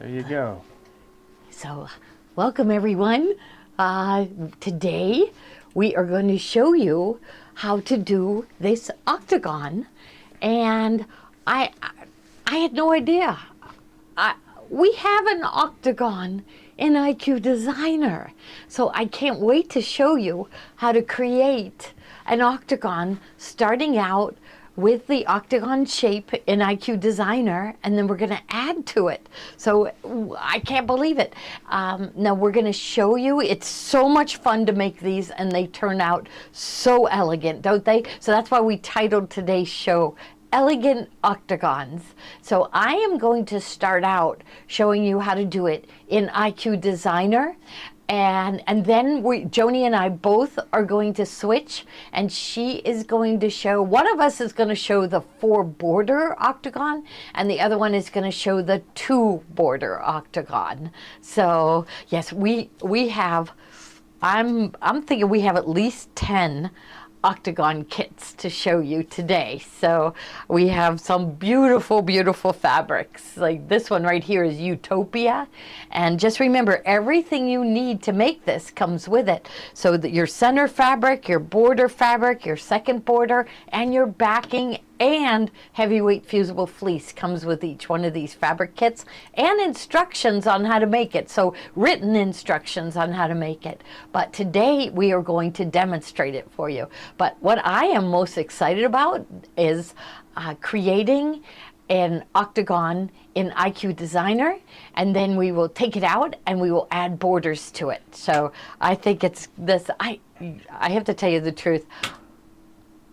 There you go. So, welcome everyone. Today we are going to show you how to do this octagon, and I had no idea. We have an octagon in IQ Designer, so I can't wait to show you how to create an octagon starting out with the octagon shape in IQ Designer, and then we're going to add to it. So I can't believe it. Now we're going to show you. It's so much fun to make these, and they turn out so elegant, don't they? So that's why we titled today's show Elegant Octagons. So I am going to start out showing you how to do it in IQ Designer. And then Joni and I both are going to switch, and she is going to show, one of us is going to show the 4-border octagon, and the other one is going to show the 2-border octagon. So yes, we have, I'm thinking we have at least 10 octagon kits to show you today. So we have some beautiful, beautiful fabrics. Like this one right here is Utopia. And just remember, everything you need to make this comes with it. So that your center fabric, your border fabric, your second border, and your backing and heavyweight fusible fleece comes with each one of these fabric kits, and instructions on how to make it. So written instructions on how to make it. But today we are going to demonstrate it for you. But what I am most excited about is creating an octagon in IQ Designer, and then we will take it out and we will add borders to it. So I think it's this, I have to tell you the truth.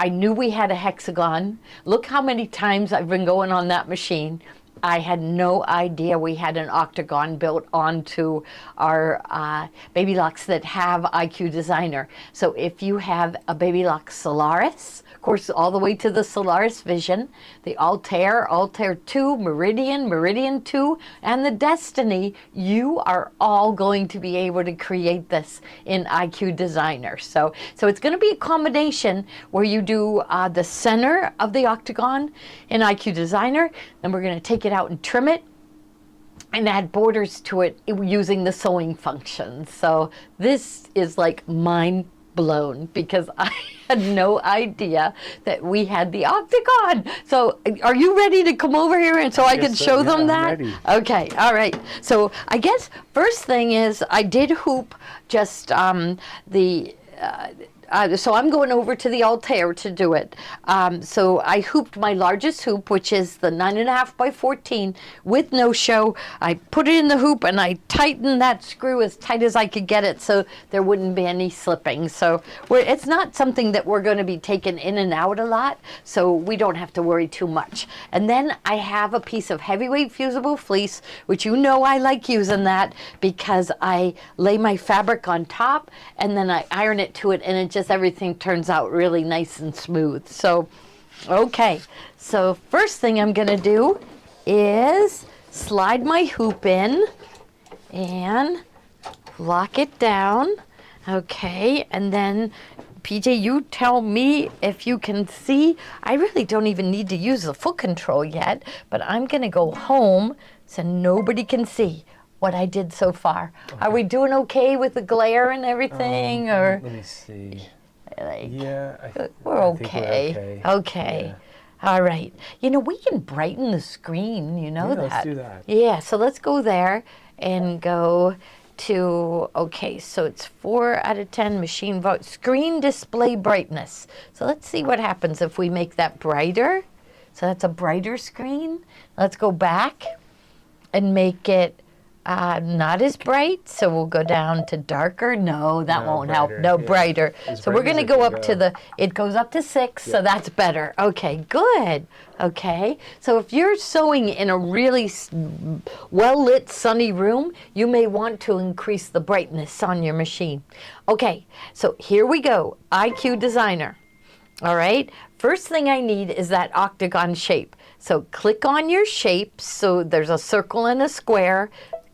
I knew we had a hexagon. Look how many times I've been going on that machine. I had no idea we had an octagon built onto our Baby Locks that have IQ Designer. So if you have a Baby Lock Solaris, of course, all the way to the Solaris Vision, the Altair, Altair 2, Meridian, Meridian 2, and the Destiny, you are all going to be able to create this in IQ Designer. So it's going to be a combination where you do the center of the octagon in IQ Designer, and we're going to take it out and trim it and add borders to it using the sewing function. So this is like mind blown, because I had no idea that we had the octagon. So are you ready to come over here and so I can show them that? I'm ready. Okay, all right. So I guess first thing is I did hoop just so I'm going over to the Altair to do it. So I hooped my largest hoop, which is the 9.5 by 14 with no show. I put it in the hoop and I tightened that screw as tight as I could get it so there wouldn't be any slipping. So it's not something that we're going to be taking in and out a lot, so we don't have to worry too much. And then I have a piece of heavyweight fusible fleece, which you know I like using that because I lay my fabric on top and then I iron it to it, and it just everything turns out really nice and smooth. So, okay. So first thing I'm going to do is slide my hoop in and lock it down. Okay. And then, PJ, you tell me if you can see. I really don't even need to use the foot control yet, but I'm going to go home so nobody can see what I did so far. Okay. Are we doing okay with the glare and everything? Or let me see. Like, yeah, we're okay. Think we're okay. Okay. Yeah. All right. You know, we can brighten the screen, you know, that. Let's do that. Yeah, so let's go there and go to, okay, so it's 4 out of 10 machine vote. Screen display brightness. So let's see what happens if we make that brighter. So that's a brighter screen. Let's go back and make it not as bright, so we'll go down to darker. No, that won't brighter, help. No, yeah. brighter. As So we're bright going to as it go can up to the, it goes up to 6, so that's better. Okay, good. Okay, so if you're sewing in a really well-lit, sunny room, you may want to increase the brightness on your machine. Okay, so here we go. IQ Designer. All right, first thing I need is that octagon shape. So click on your shape. So there's a circle and a square.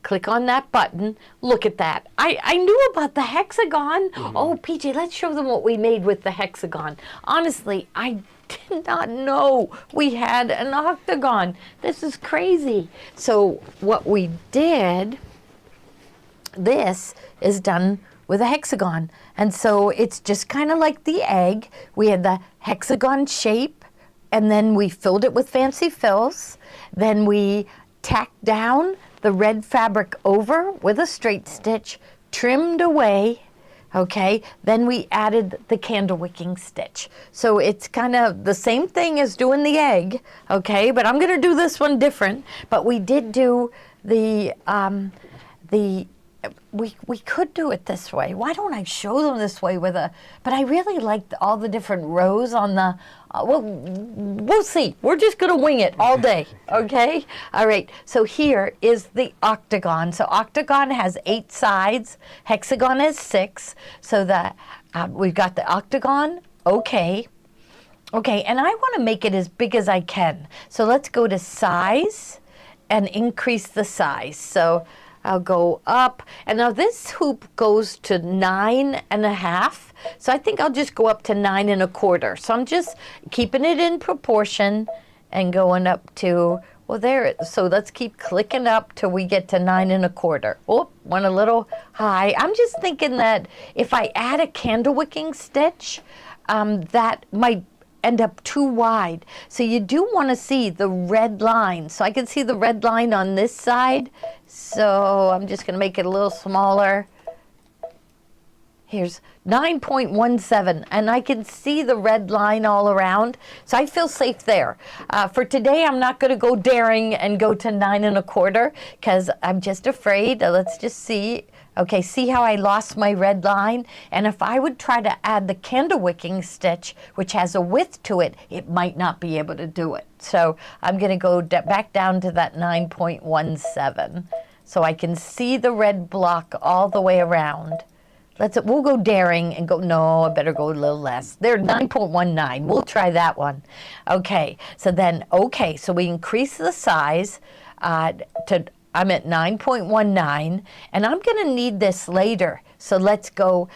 Click on that button. Look at that. I knew about the hexagon. Oh, PJ, let's show them what we made with the hexagon. Honestly, I did not know we had an octagon. This is crazy. So what we did, this is done with a hexagon. And so it's just kind of like the egg. We had the hexagon shape, and then we filled it with fancy fills. Then we tacked down the red fabric over with a straight stitch, trimmed away, okay? Then we added the candle wicking stitch. So it's kind of the same thing as doing the egg, okay? But I'm gonna do this one different. But we did do we could do it this way. Why don't I show them this way with a, but I really liked all the different rows on the, well, we'll see. We're just going to wing it all day, okay? All right, so here is the octagon. So octagon has 8 sides, hexagon has 6. So that we've got the octagon, okay. Okay, and I want to make it as big as I can. So let's go to size and increase the size. So I'll go up, and now this hoop goes to 9.5. So I think I'll just go up to 9.25. So I'm just keeping it in proportion and going up to, well, there. So let's keep clicking up till we get to 9.25. Oh, went a little high. I'm just thinking that if I add a candle wicking stitch, that might end up too wide. So you do want to see the red line. So I can see the red line on this side. So I'm just going to make it a little smaller. Here's 9.17, and I can see the red line all around. So I feel safe there. For today, I'm not going to go daring and go to 9.25 because I'm just afraid. Let's just see. Okay, see how I lost my red line? And if I would try to add the candle wicking stitch, which has a width to it, it might not be able to do it. So I'm going to go back down to that 9.17 so I can see the red block all the way around. We'll go daring and go, no, I better go a little less. There, 9.19, we'll try that one. Okay, so then, okay, so we increase the size I'm at 9.19, and I'm going to need this later. So let's go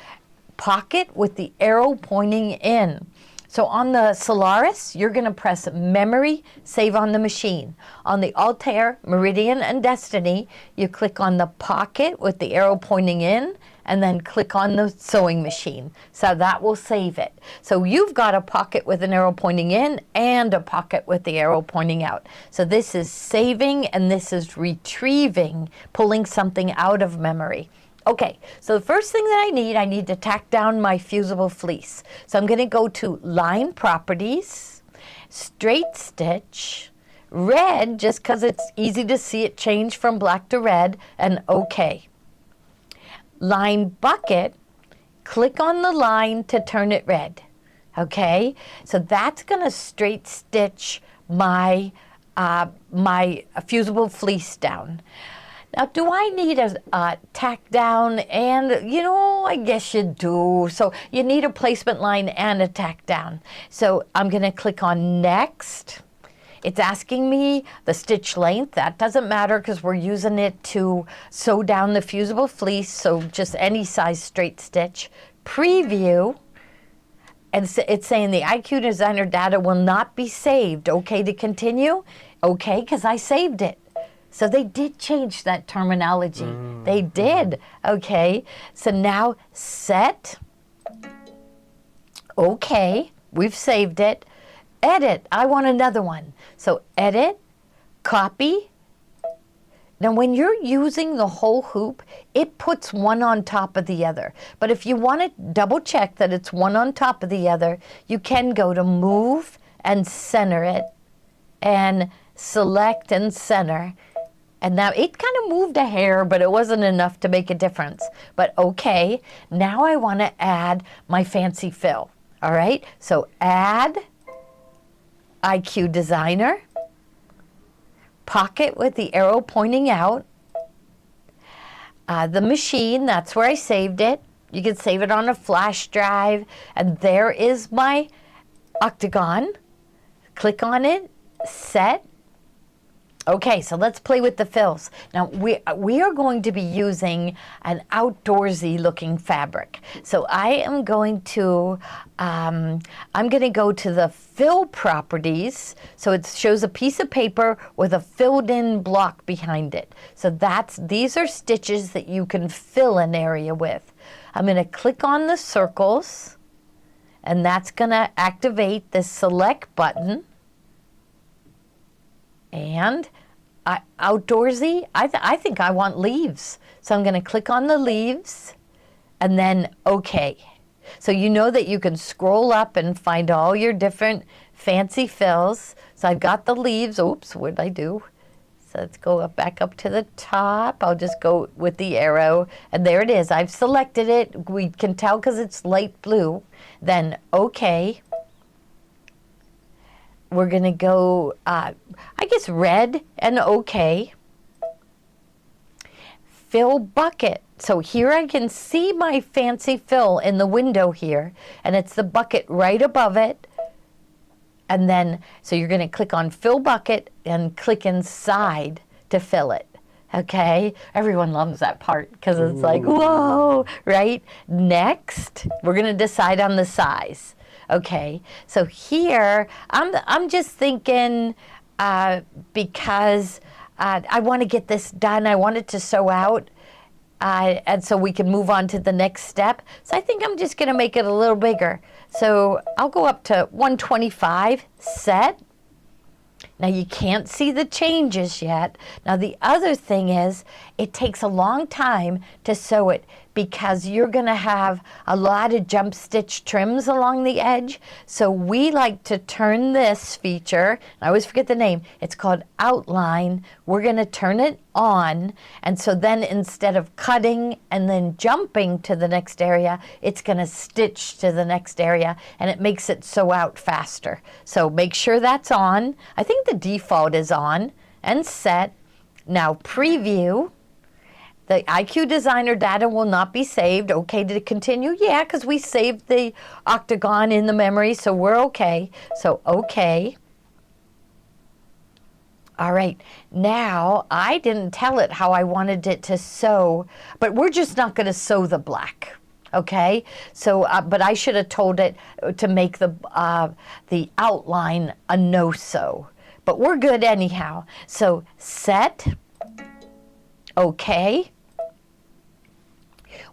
pocket with the arrow pointing in. So on the Solaris, you're going to press Memory, Save on the Machine. On the Altair, Meridian, and Destiny, you click on the pocket with the arrow pointing in, and then click on the sewing machine. So that will save it. So you've got a pocket with an arrow pointing in and a pocket with the arrow pointing out. So this is saving and this is retrieving, pulling something out of memory. Okay, so the first thing that I need to tack down my fusible fleece. So I'm gonna go to Line Properties, Straight Stitch, Red, just because it's easy to see it change from black to red, and OK. Line Bucket, click on the line to turn it red. Okay, so that's going to straight stitch my fusible fleece down. Now, do I need a tack down? And, you know, I guess you do. So you need a placement line and a tack down. So I'm going to click on Next. It's asking me the stitch length. That doesn't matter because we're using it to sew down the fusible fleece, so just any size straight stitch. Preview, and it's saying the IQ Designer data will not be saved. Okay to continue? Okay, because I saved it. So they did change that terminology. They did. Okay, so now set. Okay, we've saved it. Edit, I want another one. So edit, copy. Now when you're using the whole hoop, it puts one on top of the other. But if you want to double check that it's one on top of the other, you can go to Move and Center it, and select and center. And now it kind of moved a hair, but it wasn't enough to make a difference. But okay, now I want to add my fancy fill. All right, so add IQ Designer, pocket with the arrow pointing out, the machine, that's where I saved it. You can save it on a flash drive, and there is my octagon. Click on it, set, Okay, so let's play with the fills. Now we are going to be using an outdoorsy looking fabric. So I am going to go to the fill properties. So it shows a piece of paper with a filled in block behind it. So these are stitches that you can fill an area with. I'm going to click on the circles, and that's going to activate the select button. And outdoorsy, I think I want leaves. So I'm going to click on the leaves and then OK. So you know that you can scroll up and find all your different fancy fills. So I've got the leaves. Oops, what did I do? So let's go back up to the top. I'll just go with the arrow. And there it is. I've selected it. We can tell because it's light blue. Then OK. We're going to go, I guess, red and OK. Fill bucket. So here I can see my fancy fill in the window here, and it's the bucket right above it. And then, so you're going to click on fill bucket and click inside to fill it. Okay? Everyone loves that part because it's like, whoa, right? Next, we're going to decide on the size. Okay, so here I'm just thinking because I want to get this done. I want it to sew out, and so we can move on to the next step. So I think I'm just going to make it a little bigger. So I'll go up to 125, set. Now you can't see the changes yet. Now the other thing is it takes a long time to sew it because you're going to have a lot of jump stitch trims along the edge. So we like to turn this feature, I always forget the name, it's called outline. We're going to turn it on, and so then instead of cutting and then jumping to the next area, it's going to stitch to the next area, and it makes it sew out faster. So make sure that's on. I think the default is on, and set. Now preview. The IQ Designer data will not be saved. Okay to continue? Yeah, because we saved the octagon in the memory, so we're okay. So, okay. All right, now I didn't tell it how I wanted it to sew, but we're just not going to sew the black. Okay, so but I should have told it to make the outline a no-sew. But we're good anyhow. So set. Okay.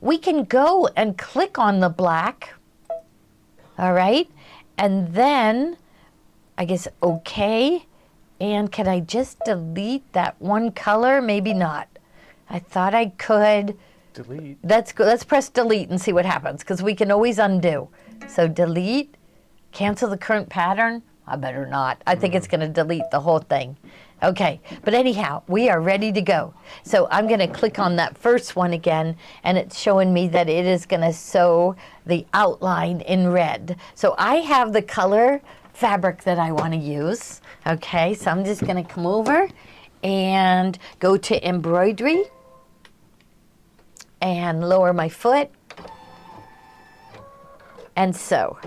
We can go and click on the black. All right. And then I guess okay. And can I just delete that one color? Maybe not. I thought I could. Delete. Let's go. Let's press delete and see what happens because we can always undo. So delete, cancel the current pattern. I better not. I think it's going to delete the whole thing. Okay, but anyhow, we are ready to go. So I'm going to click on that first one again, and it's showing me that it is going to sew the outline in red. So I have the color fabric that I want to use. Okay, so I'm just going to come over and go to Embroidery and lower my foot and sew.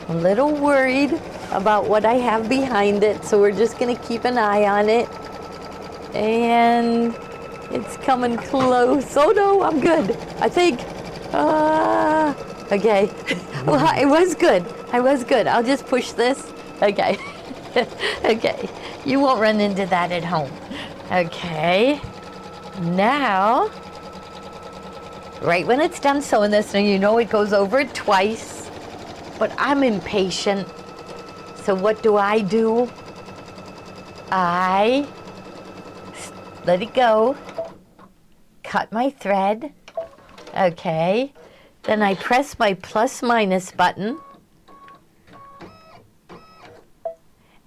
A little worried about what I have behind it, so we're just going to keep an eye on it. And it's coming close. Oh no, I'm good, I think. Okay. Well, it was good. I was good. I'll just push this. Okay. Okay. You won't run into that at home. Okay. Now, right when it's done sewing this, and you know it goes over it twice. But I'm impatient, so what do? I let it go, cut my thread, okay, then I press my plus minus button,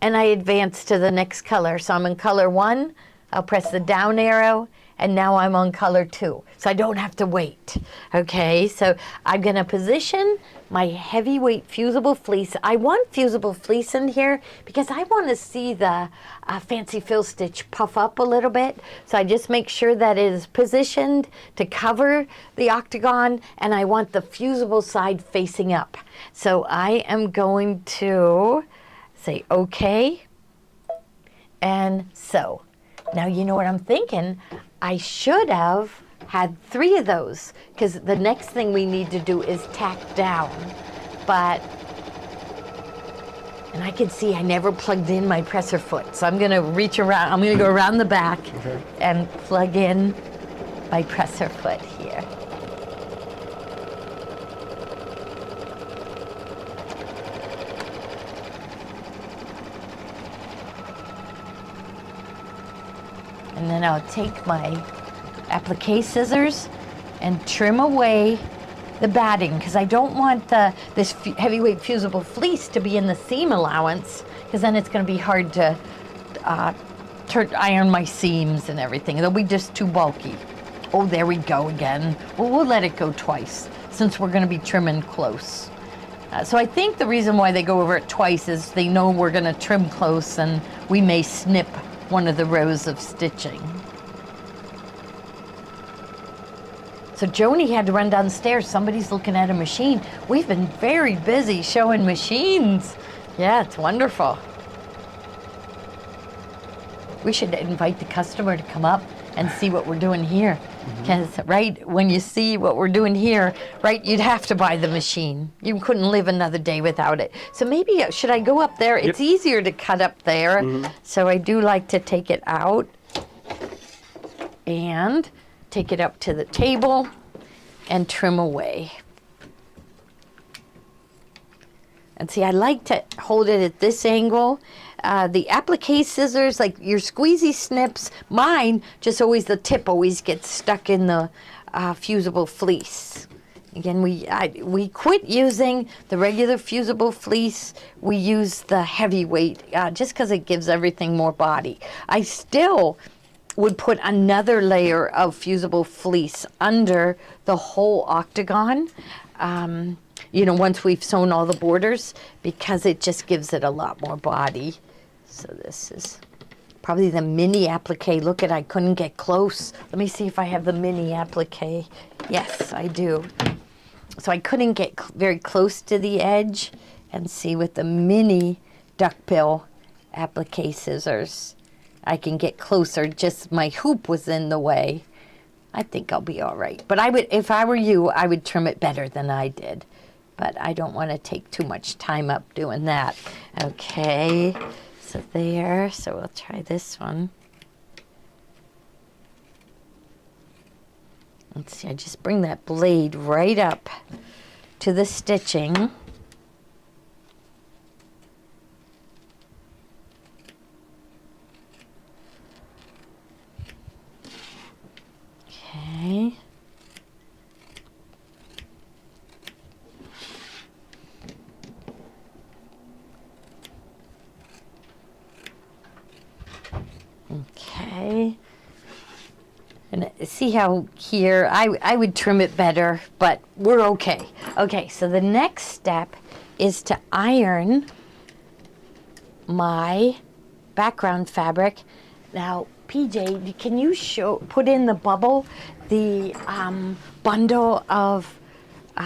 and I advance to the next color. So I'm in color 1, I'll press the down arrow, and now I'm on color 2. So I don't have to wait. Okay, so I'm gonna position my heavyweight fusible fleece. I want fusible fleece in here because I want to see the fancy fill stitch puff up a little bit. So I just make sure that it is positioned to cover the octagon, and I want the fusible side facing up. So I am going to say okay, and so. Now you know what I'm thinking? I should have had 3 of those, because the next thing we need to do is tack down. But, and I can see I never plugged in my presser foot, so I'm gonna reach around, I'm gonna go around the back and plug in my presser foot here. And then I'll take my applique scissors and trim away the batting, because I don't want this heavyweight fusible fleece to be in the seam allowance, because then it's going to be hard to iron my seams and everything. It'll be just too bulky. Oh, there we go again. Well, we'll let it go twice, since we're going to be trimming close. So I think the reason why they go over it twice is they know we're going to trim close, and we may snip one of the rows of stitching. So Joni had to run downstairs. Somebody's looking at a machine. We've been very busy showing machines. Yeah, it's wonderful. We should invite the customer to come up and see what we're doing here. Because, right, when you see what we're doing here, right, you'd have to buy the machine. You couldn't live another day without it. So maybe, should I go up there? Yep. It's easier to cut up there. So I do like to take it out and take it up to the table and trim away. And see, I like to hold it at this angle. The applique scissors, like your squeezy snips, mine just always, the tip always gets stuck in the fusible fleece. Again, we quit using the regular fusible fleece. We use the heavyweight just because it gives everything more body. I still would put another layer of fusible fleece under the whole octagon, you know, once we've sewn all the borders, because it just gives it a lot more body. So this is probably the mini applique. Look at, I couldn't get close. Let me see if I have the mini applique. Yes, I do. So I couldn't get very close to the edge, and see, with the mini duckbill applique scissors, I can get closer. Just my hoop was in the way. I think I'll be all right. But I would, if I were you, I would trim it better than I did. But I don't want to take too much time up doing that. Okay, so there. So we'll try this one. Let's see, I just bring that blade right up to the stitching. Okay. Okay. And see how here, I would trim it better, but we're okay. Okay, so the next step is to iron my background fabric. Now, PJ, can you put in the bubble the bundle of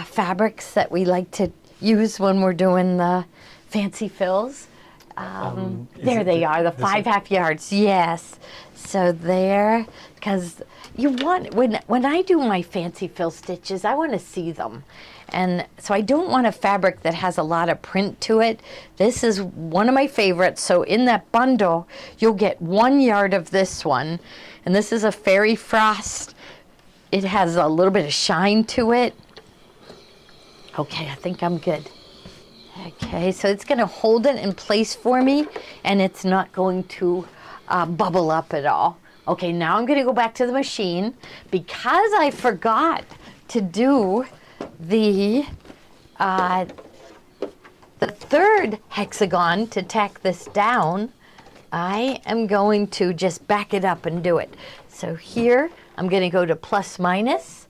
fabrics that we like to use when we're doing the fancy fills? There they are, the 5½ yards, yes. So there, because you want, when I do my fancy fill stitches, I want to see them. And so I don't want a fabric that has a lot of print to it. This is one of my favorites. So in that bundle, you'll get 1 yard of this one. And this is a fairy frost. It has a little bit of shine to it. Okay, I think I'm good. Okay, so it's going to hold it in place for me, and it's not going to bubble up at all. Okay, now I'm going to go back to the machine. Because I forgot to do the third hexagon to tack this down, I am going to just back it up and do it. So here I'm going to go to plus minus,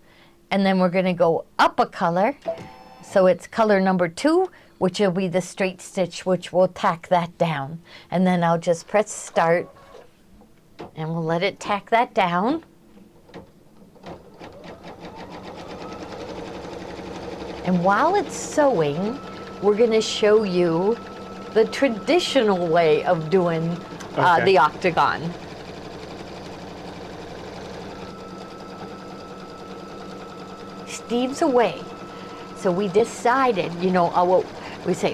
and then we're going to go up a color. So it's color number 2, which will be the straight stitch, which will tack that down. And then I'll just press start, and we'll let it tack that down. And while it's sewing, we're going to show you the traditional way of doing the octagon. Steve's away. So we decided, you know, what we say,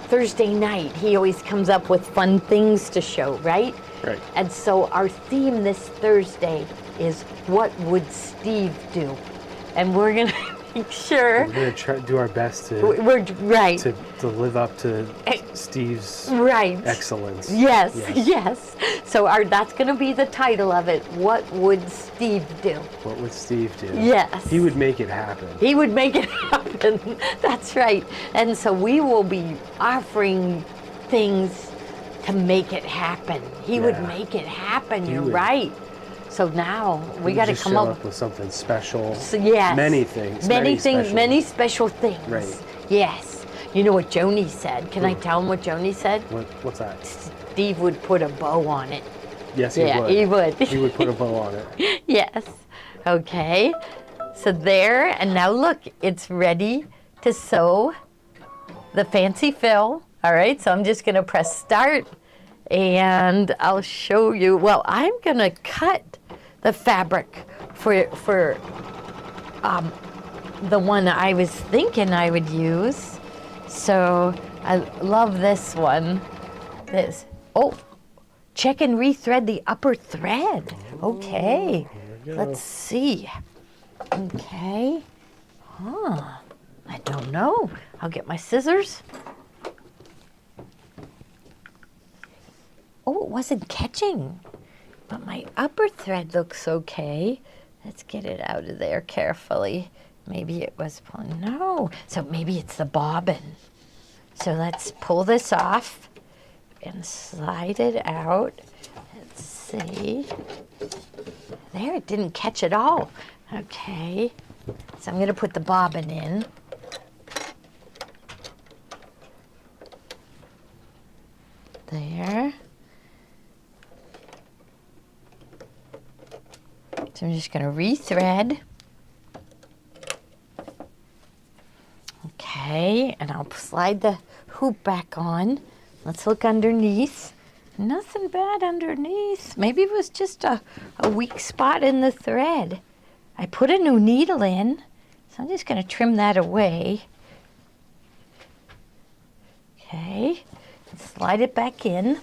Thursday night, he always comes up with fun things to show, right? Right. And so our theme this Thursday is, what would Steve do? And we're going to make sure. We're going to try to do our best to, right. to live up to Steve's excellence. Yes. So that's going to be the title of it. What would Steve do? What would Steve do? Yes. He would make it happen. He would make it happen. That's right. And so we will be offering things to make it happen. He would make it happen. You're right. So now we got to come up with something special. So, yes. Many things. Many special things. Right. Yes. You know what Joni said? Can I tell him what Joni said? What's that? Steve would put a bow on it. Yes, he would. He would. He would put a bow on it. Yes. Okay. So there, and now look, it's ready to sew the fancy fill. All right, so I'm just going to press start, and I'll show you. Well, I'm going to cut the fabric for the one I was thinking I would use. So I love this one. Check and rethread the upper thread. Okay, let's see. Okay, I don't know. I'll get my scissors. Oh, it wasn't catching, but my upper thread looks okay. Let's get it out of there carefully. Maybe it was pulling, no. So maybe it's the bobbin. So let's pull this off and slide it out. Let's see. There, it didn't catch at all. Okay, so I'm gonna put the bobbin in. There. So I'm just going to rethread. Okay, and I'll slide the hoop back on. Let's look underneath. Nothing bad underneath. Maybe it was just a weak spot in the thread. I put a new needle in, so I'm just going to trim that away. Okay, and slide it back in.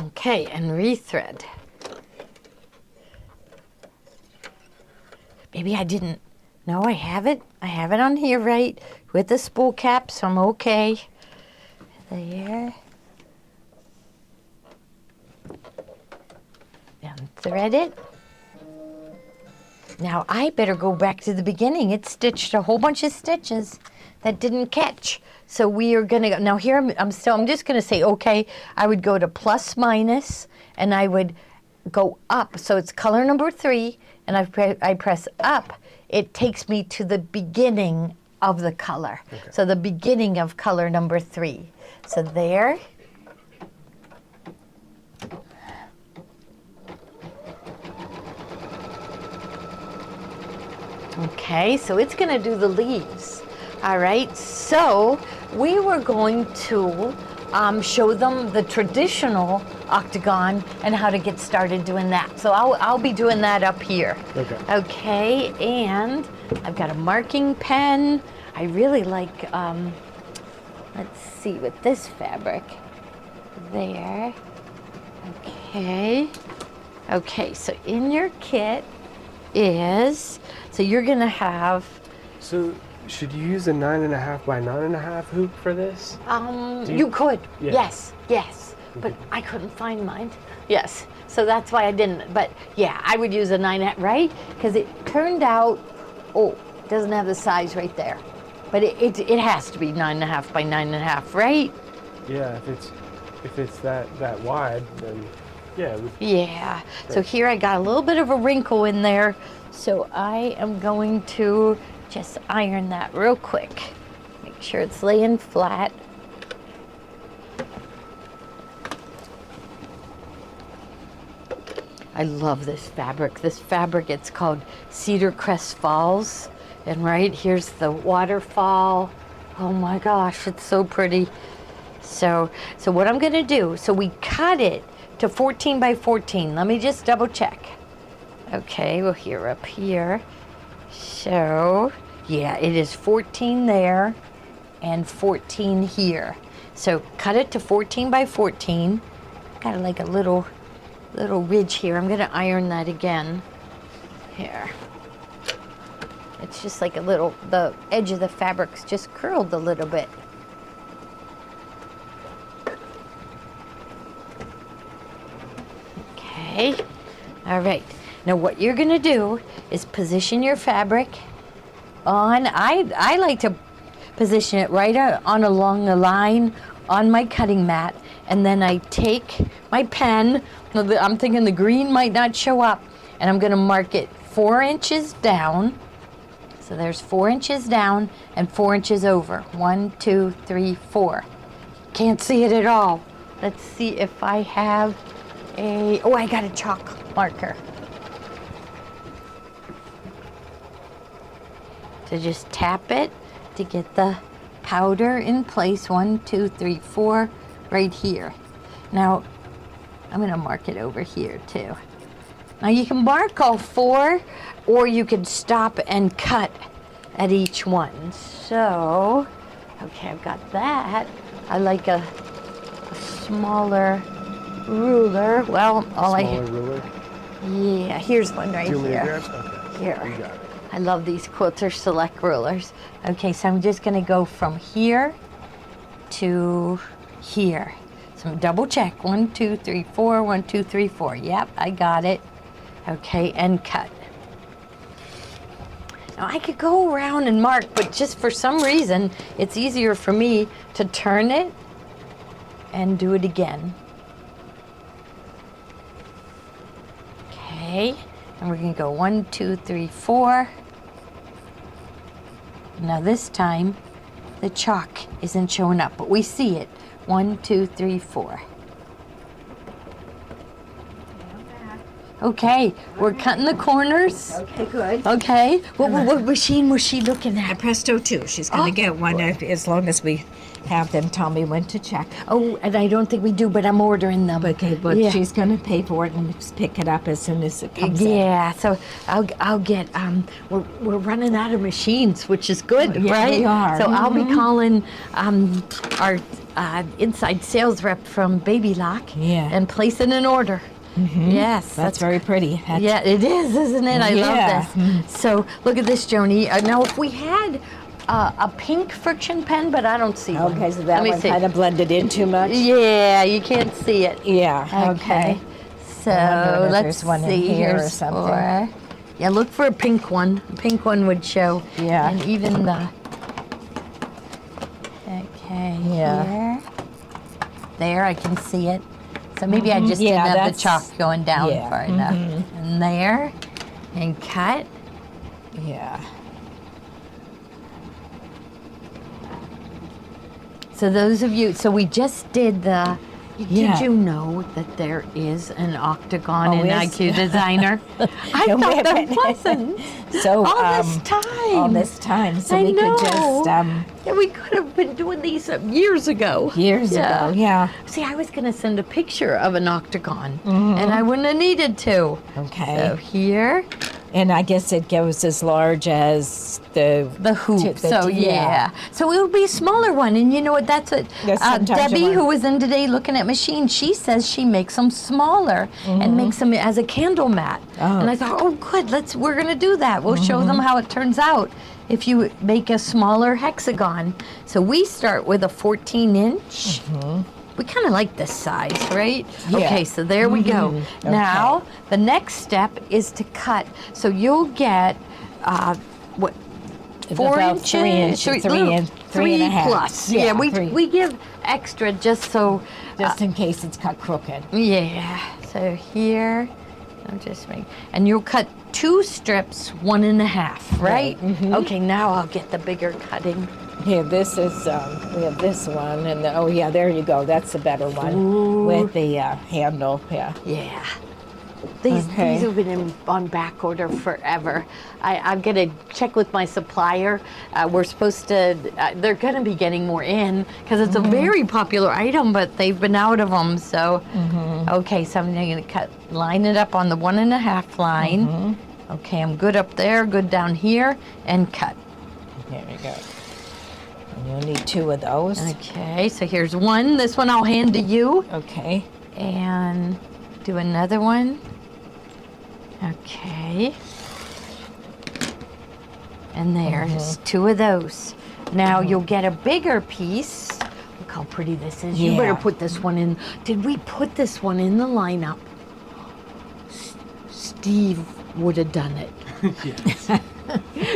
Okay, and rethread. Maybe I didn't. No, I have it. I have it on here right with the spool cap, so I'm okay. There. And thread it. Now I better go back to the beginning. It stitched a whole bunch of stitches that didn't catch. So we are gonna go, now here I'm just gonna say, okay, I would go to plus minus and I would go up. So it's color number 3 and I press up. It takes me to the beginning of the color. Okay. So the beginning of color number 3. So there. Okay, so it's gonna do the leaves. All right, so we were going to show them the traditional octagon and how to get started doing that. So I'll be doing that up here. Okay. Okay, and I've got a marking pen. I really like, let's see, with this fabric. There. Okay. Okay, so in your kit is, so you're gonna have. So should you use a 9.5 by 9.5 hoop for this? You could. Yeah. Yes. But I couldn't find mine. Yes. So that's why I didn't. But yeah, I would use a 9.5, right? Because it turned out, it doesn't have the size right there. But it has to be 9.5 by 9.5, right? Yeah, if it's that wide, then Yeah. Yeah. So here I got a little bit of a wrinkle in there. So I am going to just iron that real quick. Make sure it's laying flat. I love this fabric. This fabric, it's called Cedar Crest Falls. And right here's the waterfall. Oh my gosh, it's so pretty. So what I'm gonna do, so we cut it to 14 by 14. Let me just double check. Okay, well here up here. So yeah, it is 14 there and 14 here. So cut it to 14 by 14. Got like a little ridge here. I'm gonna iron that again. Here. It's just like a little, the edge of the fabric's just curled a little bit. Okay, all right. Now what you're gonna do is position your fabric on, I like to position it right on along the line on my cutting mat, and then I take my pen, I'm thinking the green might not show up, and I'm gonna mark it 4 inches down. So there's 4 inches down and 4 inches over. 1, 2, 3, 4. Can't see it at all. Let's see if I have oh, I got a chalk marker. To just tap it to get the powder in place. 1, 2, 3, 4, right here. Now, I'm gonna mark it over here too. Now you can mark all 4, or you could stop and cut at each one. So, okay, I've got that. I like a smaller ruler. Well, Smaller ruler. Yeah, here's one right Do you want me to here. grab? Okay. Here. You got it. I love these Quilter Select rulers. Okay, so I'm just gonna go from here to here. So double check. 1, 2, 3, 4. 1, 2, 3, 4. Yep, I got it. Okay, and cut. Now I could go around and mark, but just for some reason, it's easier for me to turn it and do it again. Okay, and we're gonna go 1, 2, 3, 4. Now this time, the chalk isn't showing up, but we see it. 1, 2, 3, 4. Okay, we're cutting the corners. Okay, good. Okay, what machine was she looking A at? Presto 2. She's going to get one as long as we have them. Tell me when to check. Oh, and I don't think we do, but I'm ordering them. Okay, but Yeah. she's going to pay for it and just pick it up as soon as it comes in. Yeah, so I'll get we're running out of machines, which is good, Yeah, right? we are. So I'll be calling our inside sales rep from Baby Lock Yeah. and placing an order. Yes, That's very pretty. That's, yeah, it is, isn't it? I Yeah. love this. So look at this, Joni. Now, if we had a pink friction pen, but I don't see one. Okay, so that Let me one see. kind of blended in too much. Yeah, you can't see it. Yeah. Okay. So wondering if let's there's one in see. here or Here's something. 4. Yeah, look for a pink one. A pink one would show. Yeah. And even the. Okay. Yeah. Here. There, I can see it. So maybe I just Yeah, didn't have the that's- chalk going down yeah. far enough. And there, and cut. Yeah. So those of you, so we just did the. Yeah. Did you know that there is an octagon Oh, in is- IQ Designer? I No, thought there wait a minute. wasn't. So All this time. all this time, so I we know. could just Yeah, we could have been doing these years ago. years ago. Yeah. See, I was going to send a picture of an octagon, and I wouldn't have needed to. Okay. So here, And I guess it goes as large as the hoop. the- So yeah. So it would be a smaller one, and you know what? That's what Yes, sometimes you Debbie, want- who was in today looking at machines, she says she makes them smaller and makes them as a candle mat. Oh. And I thought, oh, good. We're going to do that. We'll show them how it turns out if you make a smaller hexagon. So we start with a 14-inch. We kind of like this size, right? Yeah. Okay, so there we go. Okay. Now, the next step is to cut. So you'll get, what, 4 About inches? 3 inches, three and a half. plus. Yeah, Yeah, three. we give extra just so, just in case it's cut crooked. yeah. So here, I'm just making, and you'll cut 2 strips, 1.5, right? Okay, now I'll get the bigger cutting. Here, this is, we have this one, and oh yeah, there you go. That's the better one with the handle. Yeah. Yeah. These have been on back order forever. I'm going to check with my supplier. We're supposed to, they're going to be getting more in because it's a very popular item, but they've been out of them. So, okay, so I'm going to line it up on the 1.5 line. Okay, I'm good up there, good down here, and cut. There you go. And you'll need 2 of those. Okay, so here's one. This one I'll hand to you. Okay. And do another one. Okay. And there's 2 of those. Now you'll get a bigger piece. Look how pretty this is. You better put this one in. Did we put this one in the lineup? Steve would have done it. Yes.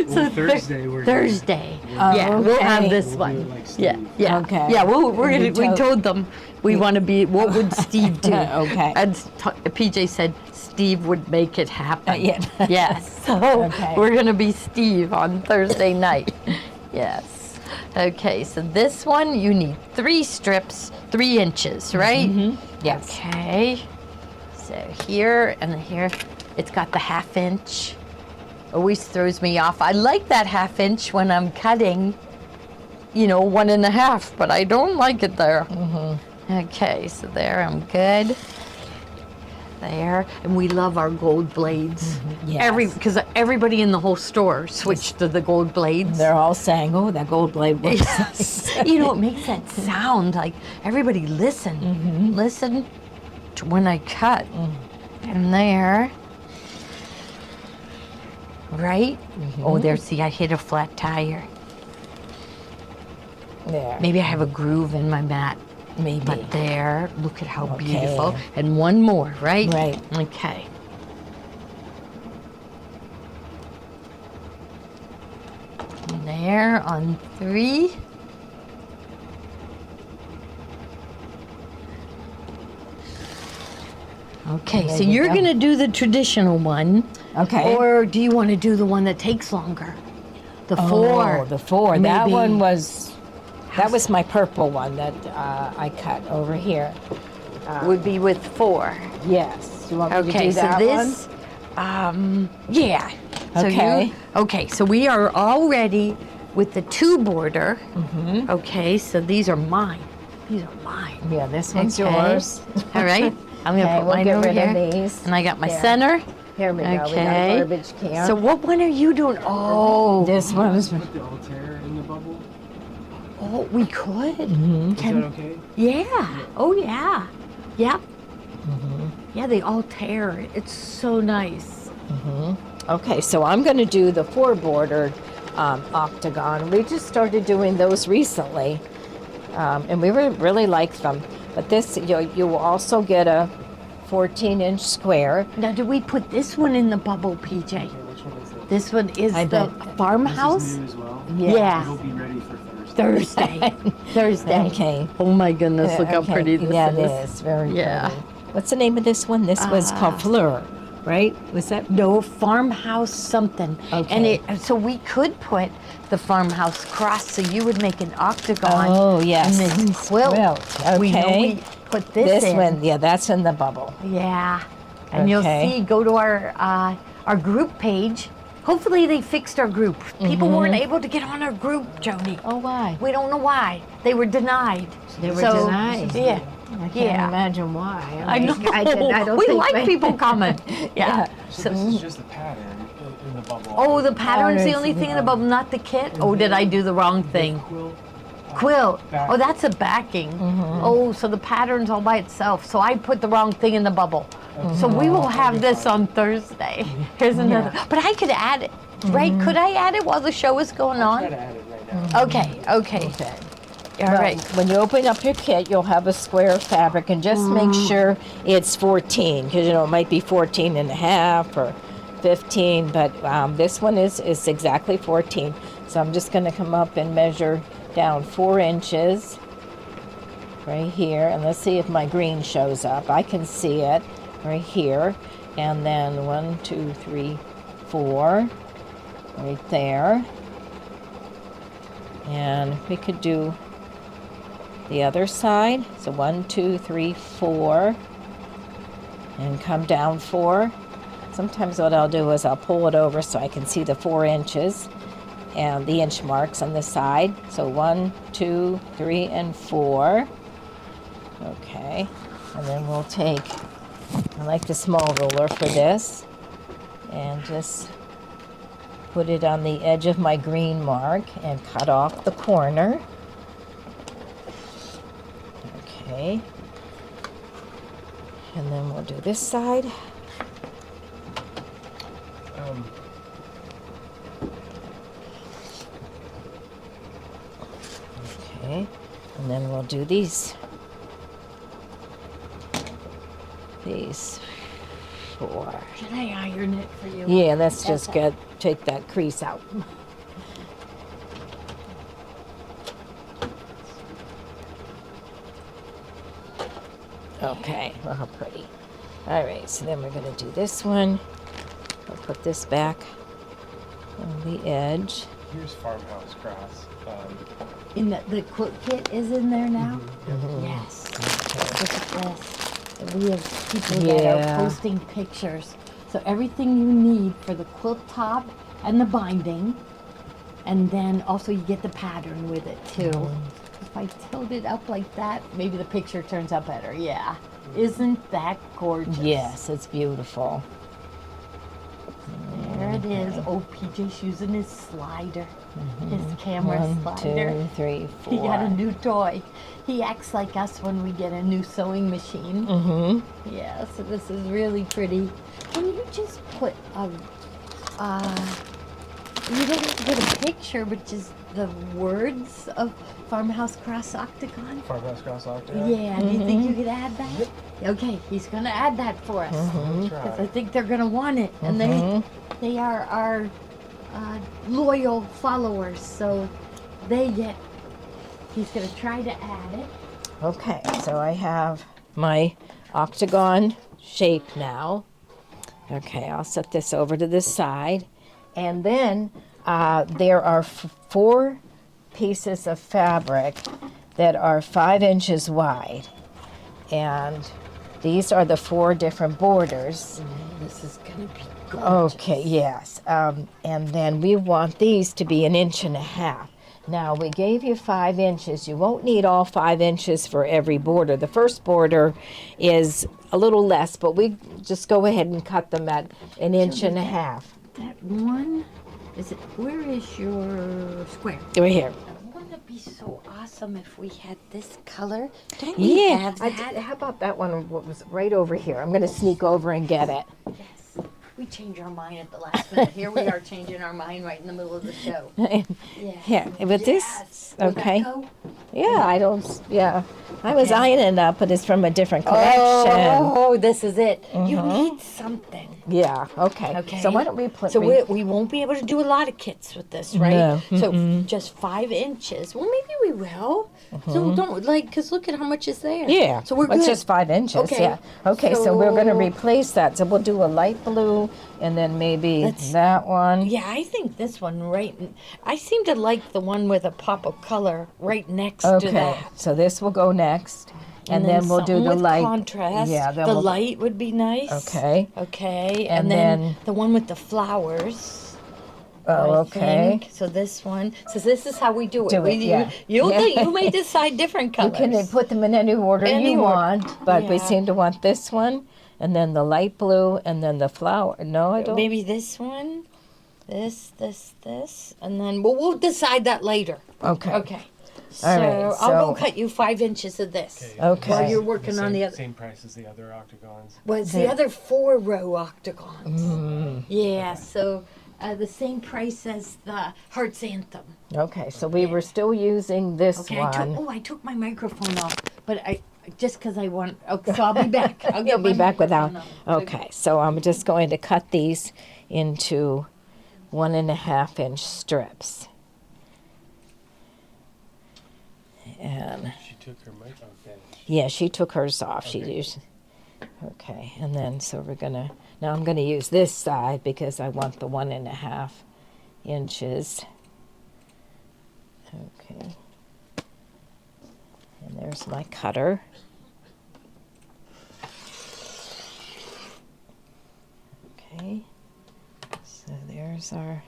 So Thursday we're Thursday. Yeah, we'll have this We'll one. do it like Steve. Yeah. Okay. Yeah, we told them we want to be. What would Steve do? Okay. And PJ said Steve would make it happen. Yeah. Yes. So we're gonna be Steve on Thursday night. Yes. Okay. So this one you need 3 strips, 3 inches, right? Yes. Okay. So here and here, it's got the 1/2 inch. Always throws me off. I like that 1/2 inch when I'm cutting, 1.5, but I don't like it there. Okay, so there, I'm good. There, and we love our gold blades. Yes. Because everybody in the whole store switched to the gold blades. They're all saying, "Oh, that gold blade works." Yes. It makes that sound like everybody listen. Listen to when I cut. And there. Right? Oh, there, see, I hit a flat tire. There. Maybe I have a groove in my mat. Maybe. But there, look at how beautiful. And one more, right? Right. Okay. And there on 3. Okay, so you're going to do the traditional one. Okay. Or do you want to do the one that takes longer? The 4. Oh, the 4. That Maybe. one was. That was my purple one that I cut over here. Would be with 4. Yes. You want me to Okay, do so that this, yeah. So Okay. Okay, so we are all ready with the 2 border. Okay, so these are mine. These are mine. one? Yeah, this one's Okay. yours. All right, I'm gonna Okay, put we'll mine get over rid here. of these. And I got my There. center. Here we go. We got Okay. a garbage can. So what one are you doing? Oh, This one's. Put the Altair in the bubble. oh, we could. Is that okay? Yeah. Oh, yeah. Yep. Yeah, they all tear. It's so nice. Okay, so I'm going to do the 4 bordered octagon. We just started doing those recently, and we really like them. But this, you will also get a 14-inch square. Now, did we put this one in the bubble, PJ? Okay, which one is it? This one is I the bet. farmhouse. This is new as well. Yeah. It'll be ready for Thursday. Thursday. Thursday. Okay. Oh my goodness, look how Okay. pretty this yeah, is. it is. Very Yeah. pretty. What's the name of this one? This was called Fleur, right? Was that? No, farmhouse something. Okay. And so we could put the farmhouse cross so you would make an octagon. Oh, yes. And then quilt. Quilt, We know okay. we put this in. one, yeah, that's in the bubble. Yeah. And you'll Okay. see, go to our group page. Hopefully they fixed our group. People weren't able to get on our group, Joni. Oh, why? We don't know why. They were denied. They were So, denied? Yeah. I can't Yeah. imagine why. I know. I don't we think like they- people coming. Yeah. So this is just a pattern in the bubble. Oh, the pattern's the it's only the thing in the bubble, not the kit? Oh, did I do the wrong thing? Quilt. Quilt. Back. Oh, that's a backing. Oh, so the pattern's all by itself. So I put the wrong thing in the bubble. So we will have this on Thursday. Here's another. But I could add it, right? Could I add it while the show is going Try on? to add it right now. Okay, okay. All Well, right. When you open up your kit, you'll have a square of fabric, and just make sure it's 14, because it might be 14 and a half or 15, but this one is exactly 14. So I'm just going to come up and measure down 4 inches right here, and let's see if my green shows up. I can see it right here, and then 1, 2, 3, 4 right there. And we could do the other side. So 1, 2, 3, 4, and come down 4. Sometimes what I'll do is I'll pull it over so I can see the 4 inches and the inch marks on the side. So 1, 2, 3, and 4. Okay, and then we'll take, I like the small ruler for this, and just put it on the edge of my green mark and cut off the corner. Okay, and then we'll do this side. Okay, and then we'll do these 4. Should I iron it for you? Yeah, let's just take that crease out. Okay, well, how pretty. All right, so then we're going to do this one. I'll put this back on the edge. Here's farmhouse grass. In the quilt kit is in there now? Mhm. Yes. Look at this. We have people that are posting pictures. So everything you need for the quilt top and the binding. And then also you get the pattern with it too. If I tilt it up like that, maybe the picture turns out better. Yeah. Isn't that gorgeous? Yes, it's beautiful. There it is. Oh, PJ's using his slider. His camera 1, slider. 2, 3, 4. He got a new toy. He acts like us when we get a new sewing machine. Mm-hmm. Yeah, so this is really pretty. Can you just put a, you don't have to put a picture, but just the words of Farmhouse Cross Octagon? Farmhouse grass octagon? Yeah, do you think you could add that? Yep. Okay, he's gonna add that for us. I'll Because I try. think they're gonna want it, and they are our loyal followers, so they get. He's gonna try to add it. Okay, so I have my octagon shape now. Okay, I'll set this over to this side. And then there are 4 pieces of fabric that are 5 inches wide. And these are the 4 different borders. This is gonna be gorgeous. Okay, yes. And then we want these to be 1.5 inches. Now, we gave you 5 inches. You won't need all 5 inches for every border. The first border is a little less, but we just go ahead and cut them at 1.5 inches. That one, is it? Where is your square? Right here. Wouldn't it be so awesome if we had this color? Don't we Yeah. have that? How about that one? What was right over here? I'm going to sneak over and get it. Yes. We change our mind at the last minute. Here we are changing our mind right in the middle of the show. Yeah. Here, with this? Yes. Will that Okay. go? Yeah, I don't, yeah. I was eyeing it up, but it's from a different collection. Oh, this is it. You need something. Yeah, okay. Okay. So why don't we put, So we won't be able to do a lot of kits with this, right? No, So just 5 inches. Well, maybe we will. So don't because look at how much is there. yeah. So we're It's good. just 5 inches, Okay. yeah. Okay, so we're going to So- replace that. So we'll do a light blue and then maybe Let's- that one. Yeah, I think this one I seem to like the one with a pop of color right next to Okay, that. so this will go next. And then we'll do something the with light. contrast. Yeah, then the we'll- light would be nice. Okay. Okay, And and then then- the one with the flowers. Oh, I okay. think. So this one. So this is how we do it. Do it, yeah. You may decide different You colors. can put them in any order Any you order. want, but we Yeah. seem to want this one, and then the light blue, and then the flower. No, I don't. Maybe this one, this, and then we'll decide that later. Okay. Okay. So, All right, I'll go so- cut you 5 inches of this. Okay. While you're The working on same- the other. Same price as the other octagons. Well, it's the other 4-row octagons. Yeah, so the same price as the Hearts Anthem. Okay, so we were still using this Okay, one. I took my microphone off, but just because I want. Okay, so I'll be back. I'll get You'll be my back without. microphone off. Okay, so I'm just going to cut these into 1.5 inch strips. And She took her mic. Okay. yeah, she took hers off. She Okay. used. Okay, and then so now I'm gonna use this side because I want the 1.5 inches. Okay. And there's my cutter. Okay. So there's our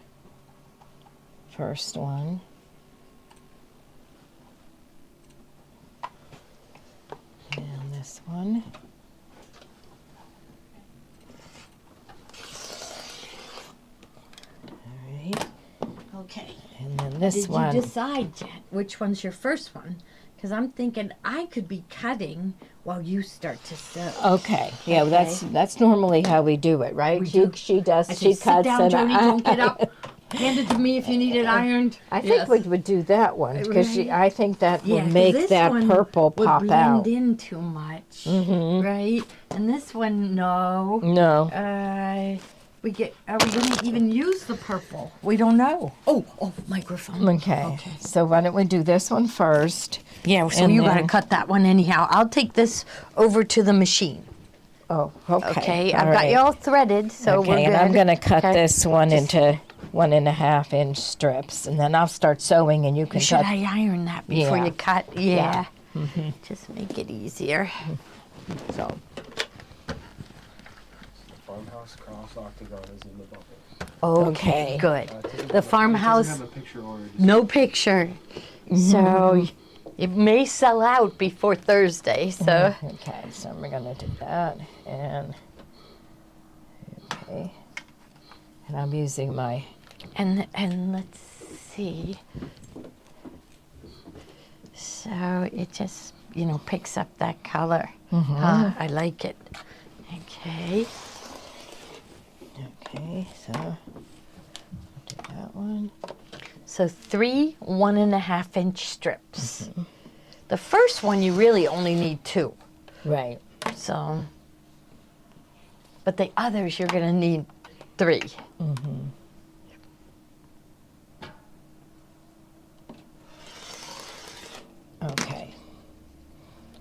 first one. And this one. Okay. And then this Did one. you decide yet which one's your first one? Because I'm thinking I could be cutting while you start to sew. Okay. Yeah, Okay. that's normally how we do it, right? We She do. she does. I She say, cuts sit down, and Joni, don't get up. Hand it to me if you need it ironed. I think we would do that one because Right. I think that Yeah, would 'cause make this that one purple would pop blend out. in too much, Mhm. right? And this one, no. No. Are we gonna even use the purple? We don't know. Oh, microphone. Okay. So why don't we do this one first? Yeah, so And you gotta then- cut that one anyhow. I'll take this over to the machine. Oh, okay. Okay, All I've got right. you all threaded, so Okay, we're and good. I'm gonna cut Okay. this one Just- into 1.5 inch strips, and then I'll start sewing, and you can Should cut. I iron that before Yeah. you cut? Yeah. Mm-hmm. Just make it easier. So, Farmhouse cross octagon is in the bubbles. Okay, Okay. good. It The farmhouse, doesn't have a picture or it is- no picture. So it may sell out before Thursday, so. okay, so we're gonna do that, and okay, and I'm using my. And let's see. So it just, picks up that color. I like it. Okay. Okay, so I'll do that one. So 3 1.5 inch strips. The first one you really only need 2. Right. So, but the others you're gonna need 3. Okay.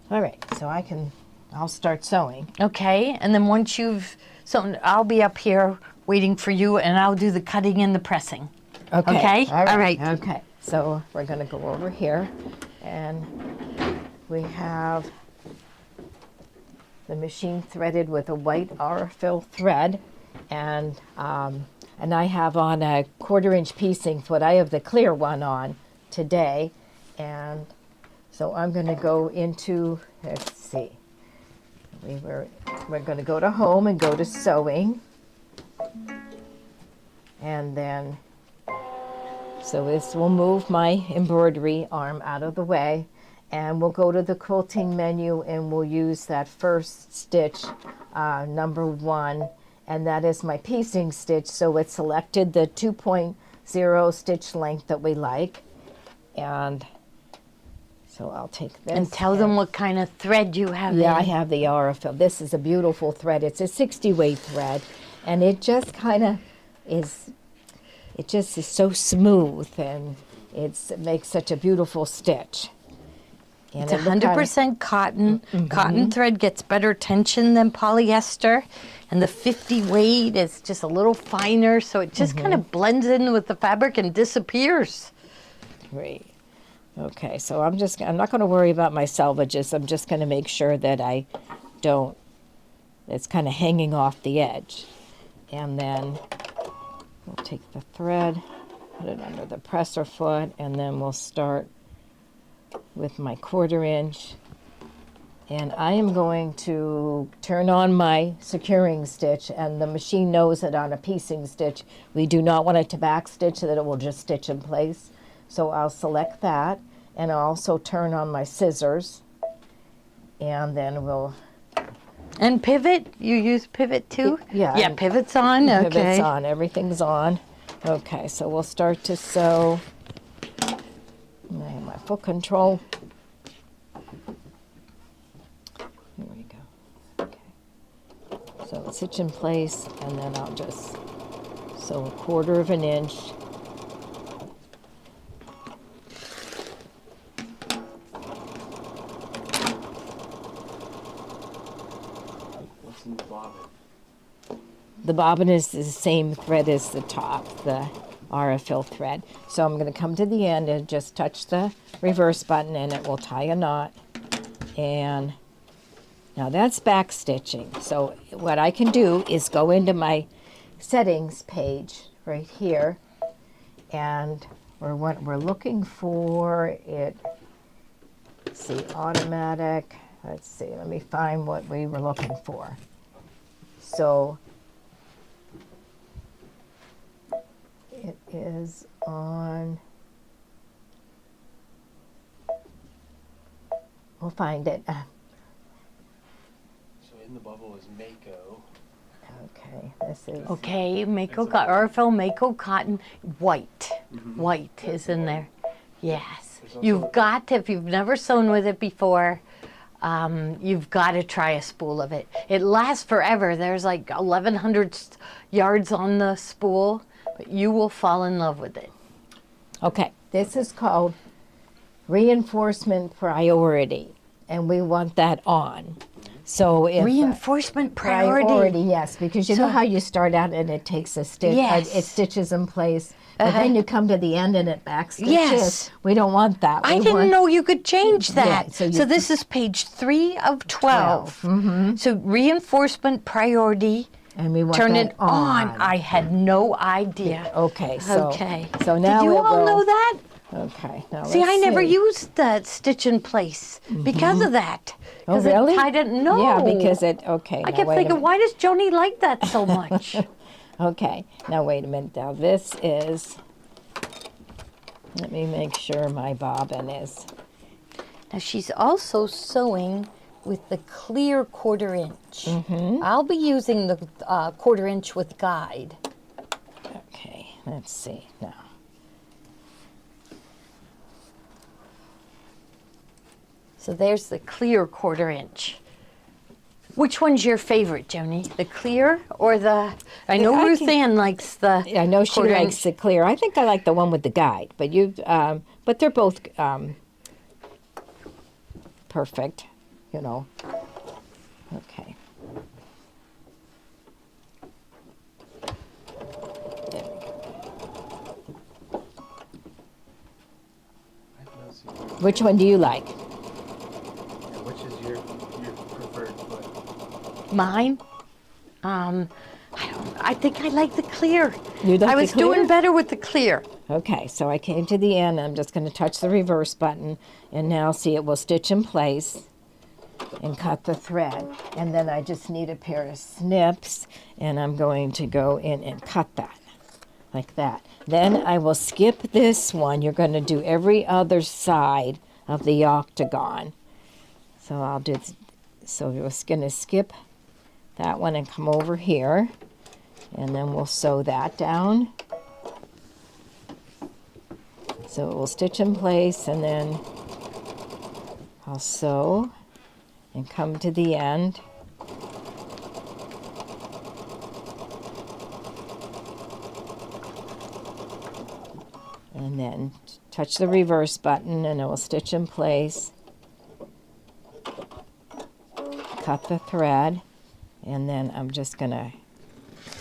All right, so I'll start sewing. Okay, and then once I'll be up here waiting for you, and I'll do the cutting and the pressing. Okay? All right. All right. Okay. So we're going to go over here, and we have the machine threaded with a white Aurifil thread, and I have on a 1/4 inch piecing foot. I have the clear one on today, and so I'm going to go into. Let's see. We're going to go to home and go to sewing, and then. So this will move my embroidery arm out of the way, and we'll go to the quilting menu and we'll use that first stitch, number 1, and that is my piecing stitch. So it selected the 2.0 stitch length that we like, and so I'll take this. And tell them what kind of thread you have. Yeah, I in. have the Aurifil. This is a beautiful thread. It's a 60 weight thread, and it just kind of is. It just is so smooth, and it makes such a beautiful stitch. And It's it look kinda- 100% cotton. Cotton thread gets better tension than polyester, and the 50 weight is just a little finer, so it just kind of blends in with the fabric and disappears. Great. Okay, so I'm not going to worry about my selvages. I'm just going to make sure that I don't. It's kind of hanging off the edge, and then. We'll take the thread, put it under the presser foot, and then we'll start with my 1/4 inch. And I am going to turn on my securing stitch, and the machine knows that on a piecing stitch, we do not want it to back stitch so that it will just stitch in place. So I'll select that, and I'll also turn on my scissors, and then we'll And pivot, you use pivot too? Yeah. Yeah, pivot's on, okay. Pivot's on, everything's on. Okay, so we'll start to sew. I have my foot control. Here we go. Okay. So it's stitch in place, and then I'll just sew 1/4 inch. the bobbin is the same thread as the top, the RFL thread. So I'm going to come to the end and just touch the reverse button, and it will tie a knot. And now that's back stitching. So what I can do is go into my settings page right here, and what we're looking for, let's see, automatic. Let's see, let me find what we were looking for. So it is on, we'll find it. So in the bubble is Mako. Okay, this is, Okay, Mako RFL Mako cotton white. White is in there. Yes. You've got to, if you've never sewn with it before, you've got to try a spool of it. It lasts forever. There's like 1,100 yards on the spool, but you will fall in love with it. okay, this is called reinforcement priority, and we want that on. So if Reinforcement priority. yes, because you know how you start out and it takes a stitch, Yes. it stitches in place, but then you come to the end and it back stitches. Yes. We don't want that. I We didn't want- know you could change that. so so you- this is page 3 of 12. So reinforcement priority. and we want Turn that it on. I had no idea. Okay, so Okay. so now Did you it all will, know that? Okay, now See, let's I never see. used the stitch in place because of that. Oh, 'Cause really? I didn't know. Yeah, because it. Okay. I now kept wait a thinking, minute. why does Joni like that so much? Okay, now wait a minute. Now this is. Let me make sure my bobbin is. Now she's also sewing with the clear 1/4 inch. I'll be using the 1/4 inch with guide. Okay, let's see now. So there's the clear 1/4 inch. Which one's your favorite, Joni? The clear or the? I know I Ruth can- Ann likes the. I know she 1/4 likes inch. the clear. I think I like the one with the guide, but but they're both perfect, you know. Okay. There we go. Which one do you like? Which is your preferred foot? Mine. I think I like the clear. You like I the was clear? doing better with the clear. Okay, so I came to the end. I'm just going to touch the reverse button, and now see it will stitch in place and cut the thread. And then I just need a pair of snips, and I'm going to go in and cut that like that. Then I will skip this one. You're going to do every other side of the octagon. So I'll do. So we're just going to skip that one and come over here, and then we'll sew that down. So it will stitch in place, and then I'll sew and come to the end. And then touch the reverse button, and it will stitch in place. Cut the thread, and then I'm just going to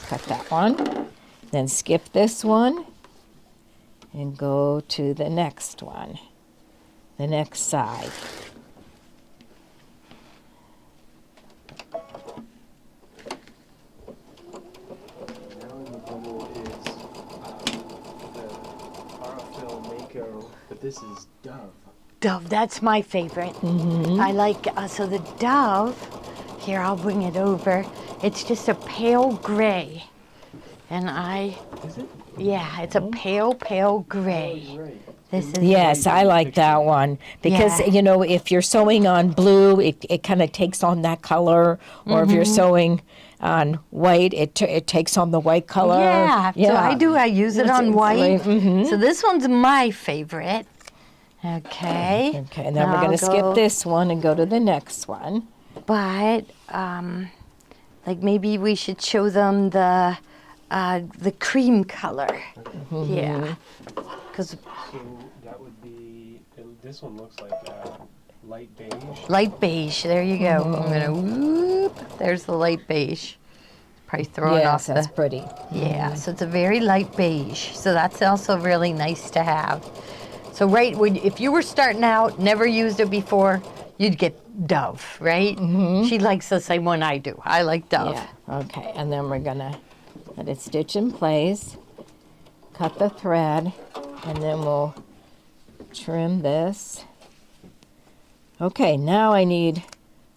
cut that one. Then skip this one and go to the next one, the next side. Now in the bubble is the RFL Mako, but this is Dove. Dove, that's my favorite. I like, so the Dove, here I'll bring it over. It's just a pale gray. And Is it? yeah, it's a pale gray. Right. This is, Yes, I like that one because, Yeah. you know, if you're sewing on blue, it kind of takes on that color, or if you're sewing on white, it takes on the white color. yeah, so I use it on white. So this one's my favorite. Okay. Okay, and then we're Now going to I'll skip go- this one and go to the next one. But, like maybe we should show them the cream color. Yeah. Because So that would be, this one looks like light beige. light beige, there you go. I'm gonna whoop, there's the light beige. probably throwing Yes, off that's the. pretty. Yeah, so it's a very light beige. So that's also really nice to have. So right when if you were starting out, never used it before, you'd get Dove, right? She likes the same one I do. I like Dove. Yeah. Okay, and then we're gonna let it stitch in place, cut the thread, and then we'll trim this. Okay, now I need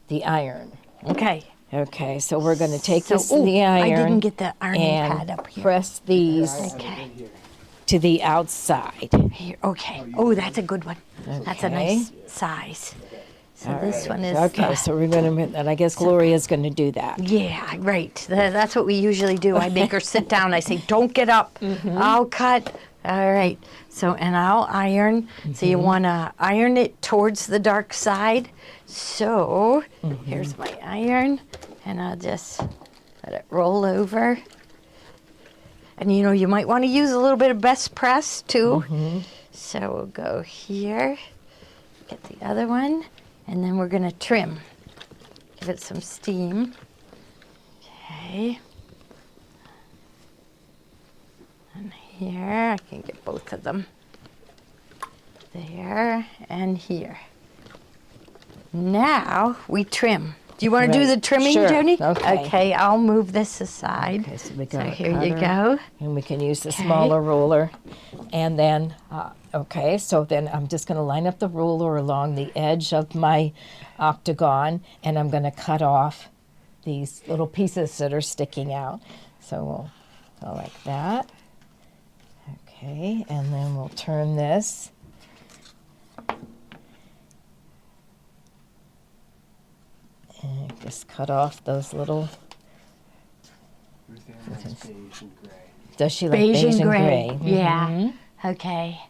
the iron. Okay. Okay, so we're going to take So- this to ooh, the iron. I didn't get the ironing and pad up here. press these Okay. to the outside. Here, okay. Oh, that's a good one. That's a Okay. nice size. So this one is. Okay, so we're going to, and I guess Gloria's going to do that. Yeah, right. That's what we usually do. I make her sit down. I say, don't get up. I'll cut. All right. So, and I'll iron. So you want to iron it towards the dark side. So here's my iron. And I'll just let it roll over. And you know, you might want to use a little bit of best press too. So we'll go here, get the other one, and then we're going to trim. Give it some steam. Okay. And here, I can get both of them. There and here. Now we trim. Do you want to do Right. the trimming, Sure. Joni? Okay. Okay, I'll move this aside. Okay, so we So got a here you cutter. go. And we can use the Okay. smaller ruler. And then, okay, so then I'm just going to line up the ruler along the edge of my octagon, and I'm going to cut off these little pieces that are sticking out. So we'll go like that. Okay, and then we'll turn this. And just cut off those little. Ruth Ann likes beige and gray. Does she like Beige and gray. Mhm. Yeah. Okay.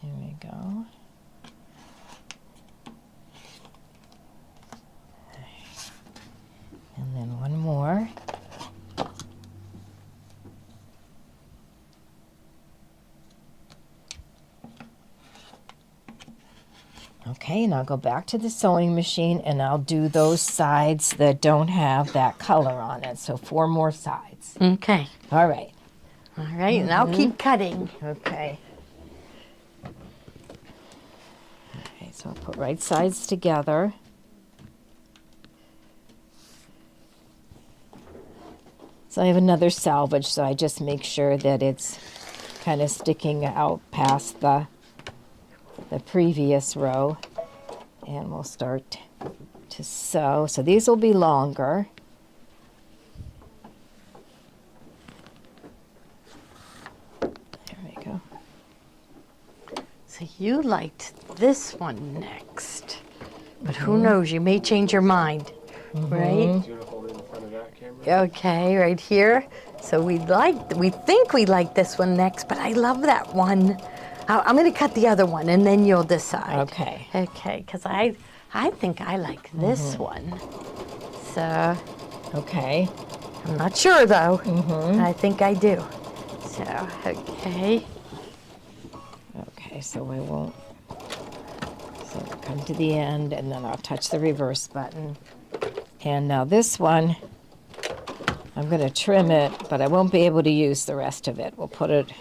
There we go. And then one more. Okay, and I'll go back to the sewing machine and I'll do those sides that don't have that color on it. So 4 more sides. Okay. All right. All right, and I'll keep cutting. Okay. Okay, so I'll put right sides together. So I have another salvage, so I just make sure that it's kind of sticking out past the previous row. And we'll start to sew. So these will be longer. There we go. So you liked this one next. But who knows, you may change your mind. Right? Do you want to hold it in front of that camera? Okay, right here. So we think we like this one next, but I love that one. I'm going to cut the other one, and then you'll decide. Okay. Okay, because I think I like this one. So Okay. I'm not sure though. I think I do. So okay. Okay, so we won't. So we'll come to the end, and then I'll touch the reverse button. And now this one, I'm going to trim it, but I won't be able to use the rest of it. We'll put it.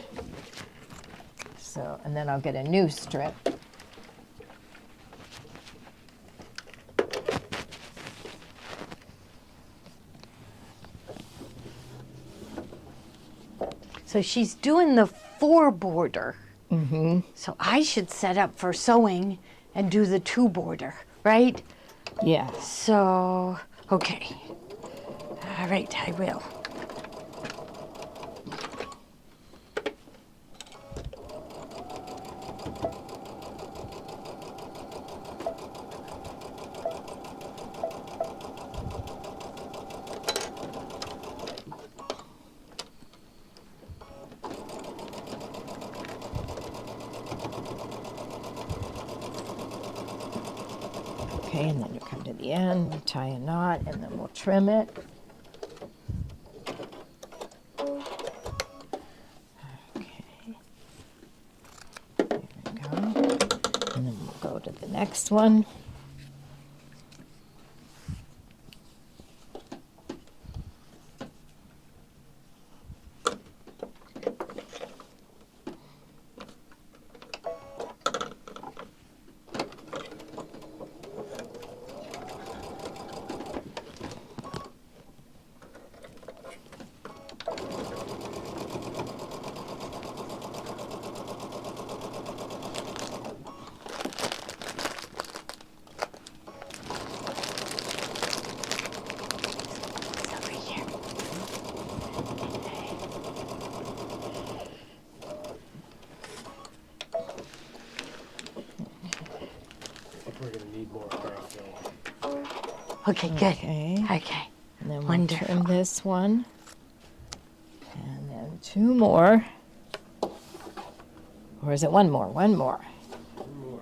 So, and then I'll get a new strip. So she's doing the 4 border. So I should set up for sewing and do the 2 border, right? Yes. So, okay. All right, I will. Okay, and then you come to the end, tie a knot, and then we'll trim it. Okay. There we go. And then we'll go to the next one. Okay, good. Okay. Okay. And then we'll Wonderful. trim this one. And then 2 more. Or is it 1 more? 1 more. One more.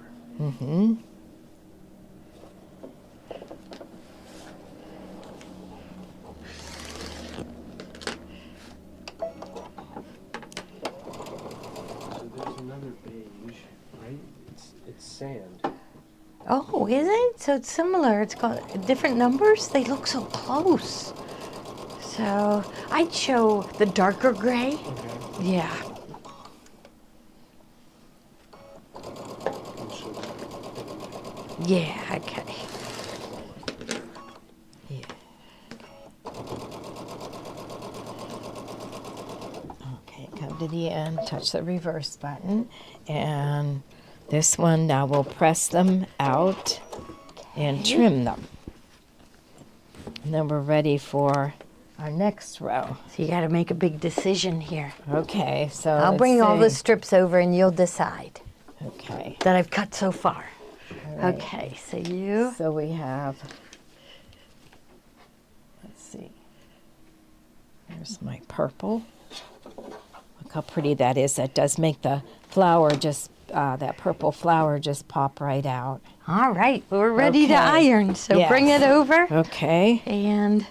Mm-hmm. So there's another beige, right? It's sand. Oh, is it? So it's similar. It's got different numbers. They look so close. So I'd show the darker gray. Okay. Yeah. I'll show that. Yeah, okay. Yeah. Okay, come to the end, touch the reverse button, and this one now we'll press them out and trim them. And then we're ready for our next row. So you got to make a big decision here. Okay, so I'll let's bring all the see. strips over and you'll decide Okay. that I've cut so far. All right. Okay, so you. So we have, let's see, here's my purple. Look how pretty that is. That does make the flower just, that purple flower just pop right out. All right, we're ready to Okay. iron. So bring Yes. it over. Okay. And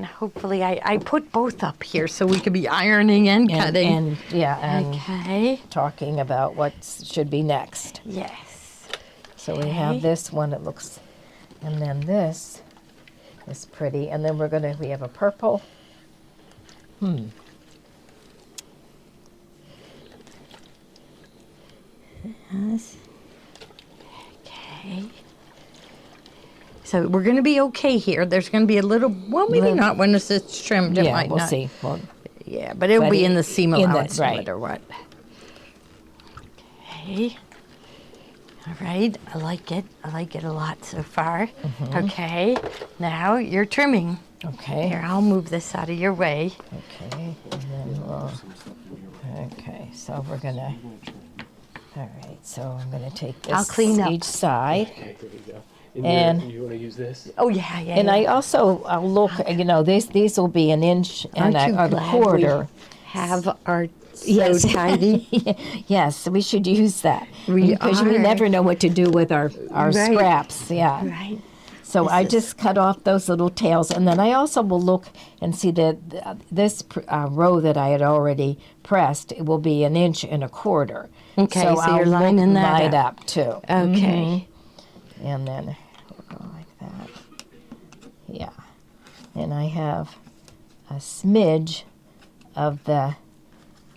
hopefully I put both up here so we could be ironing and cutting. And yeah, and Okay. talking about what should be next. Yes. So we have Okay. this one, it looks, and then this is pretty. And then we have a purple. Yes. Okay. So we're going to be okay here. There's going to be a little, well, maybe Little- not when this is trimmed. It Yeah, might we'll not. see. Well, Yeah, but it'll But be it- in the seam in the- allowance right. limit or what. Okay. All right. I like it. I like it a lot so far. Mm-hmm. Okay. Now you're trimming. okay. Here, I'll move this out of your way. Okay. And then we'll, okay. So we're gonna. All right. So I'm gonna take this I'll clean up. each side. Okay, here we go. And- you want to use this? Oh, yeah, yeah. And yeah. I also I'll look. These will be an inch and Aren't you a glad quarter. have our so Yes. tidy. Yes, we should use that We because we are. never know what to do with our Right. scraps. Yeah. Right. So I This is- just cut off those little tails, and then I also will look and see that this row that I had already pressed, it will be an inch and a quarter. Okay, so I'll you're lining that line up. up too. Okay. And then we'll go like that. Yeah. And I have a smidge of the.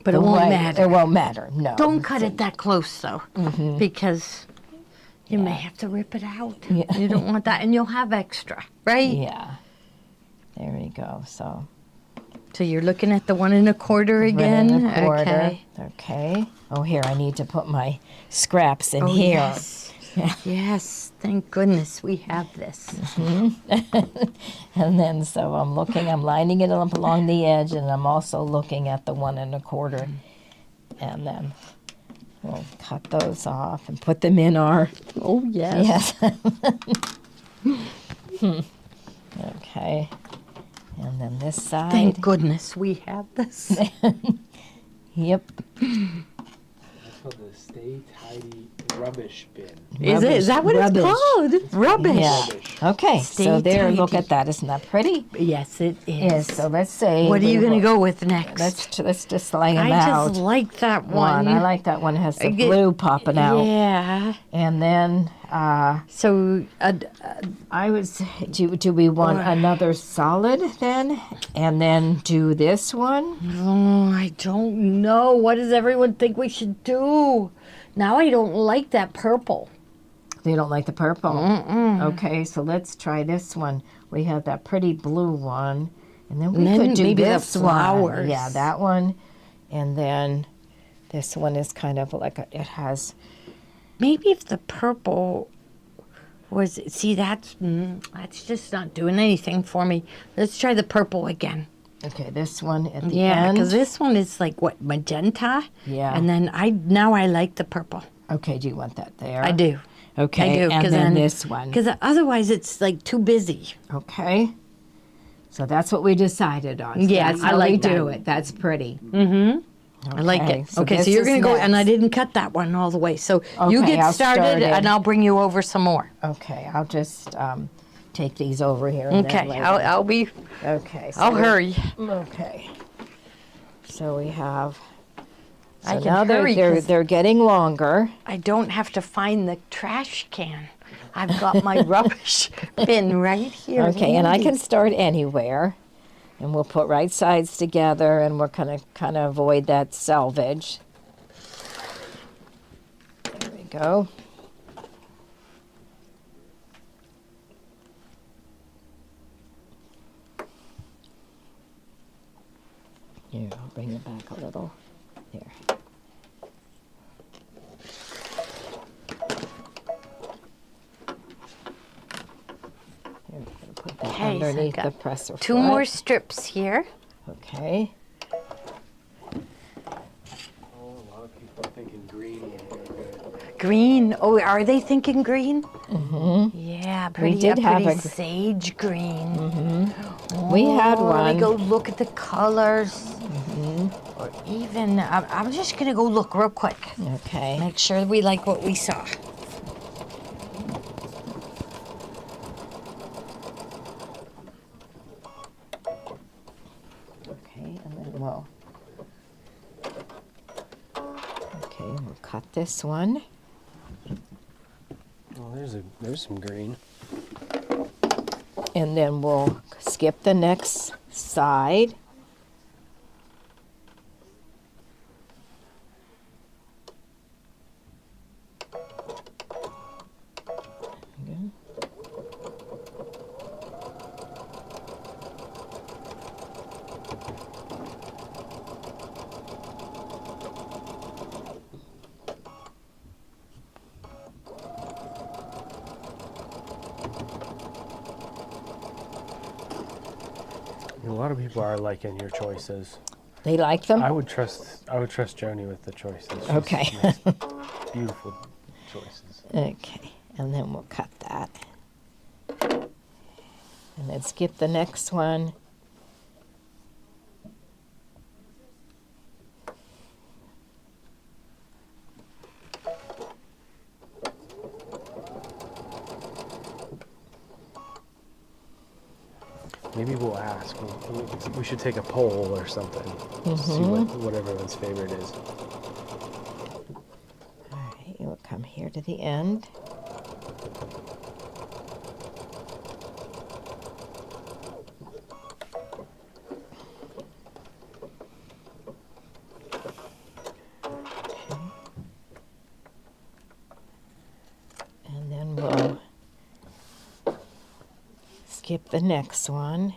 But it the won't white. matter. It won't matter. No. Don't cut it that close, though, because you may have to rip it out. Yeah. You don't want that, and you'll have extra, right? Yeah. There we go. So. So you're looking at the 1 1/4 again. 1 1/4. Okay. Okay. Oh, here I need to put my scraps in Oh, here. yes. Yes. Thank goodness we have this. And then so I'm lining it up along the edge, and I'm also looking at the 1 1/4. And then we'll cut those off and put them in our. Oh yes. Yes. Okay. And then this side. Thank goodness we have this. Yep. That's called the Stay Tidy Rubbish Bin. Is it? Is that what Rubbish. it's called? Rubbish. Yeah. Rubbish. Okay. Stay so there, look tidy. at that. Isn't that pretty? Yes, it is. Yes. So let's say. What are you we going to will- go with next? Let's just lay them I out. just like that One. one. I like that one. It has the get- blue popping out. Yeah. And then So I was. Do we want another solid then? And then do this one? oh, I don't know. What does everyone think we should do? Now I don't like that purple. You don't like the purple? Okay, so let's try this one. We have that pretty blue one. And then we then could do maybe the this one. flowers. Yeah, that one. And then this one is kind of like it has. Maybe if the purple was, see, that's just not doing anything for me. Let's try the purple again. Okay, this one at the Yeah, end. because this one is like what, magenta? Yeah. And then now I like the purple. Okay, do you want that there? I do. Okay, I do, and then this one. Because otherwise it's like too busy. Okay. So that's what we decided on. So Yeah, that's I how like we that. do it. That's pretty. I like it. Okay, this so you're is going to go, and I next. didn't cut that one all the way. So you Okay, get I'll started, start it. and I'll bring you over some more. Okay, I'll just take these over here. And then Okay, later. I'll be. Okay. So I'll hurry. Okay. So we have. So I can now hurry they're 'cause they're getting longer. I don't have to find the trash can. I've got my rubbish bin right here. Okay, and I handy. can start anywhere, and we'll put right sides together, and we're gonna kind of avoid that selvage. There we go. Here, I'll bring it back a little. Here. Here, I'm gonna put that Okay, so I've underneath the got presser two foot. more strips here. Okay. Oh, a lot of people are thinking green would be good. Green. Oh, are they thinking green? Mm-hmm. Yeah, pretty, did have pretty a gr- sage green. Mm-hmm. We had Let one. me go look at the colors. Or even, I'm just going to go look real quick. Okay. Make sure we like what we saw. Okay, and then we'll. Okay, we'll cut this one. Oh, there's some green. And then we'll skip the next side. Okay. A lot of people are liking your choices. They like them? I would trust Joni with the choices. She's Okay. makes beautiful choices. Okay, and then we'll cut that. And then skip the next one. Maybe we'll ask. We should take a poll or something. See what everyone's favorite is. All right, we'll come here to the end. And then we'll skip the next one.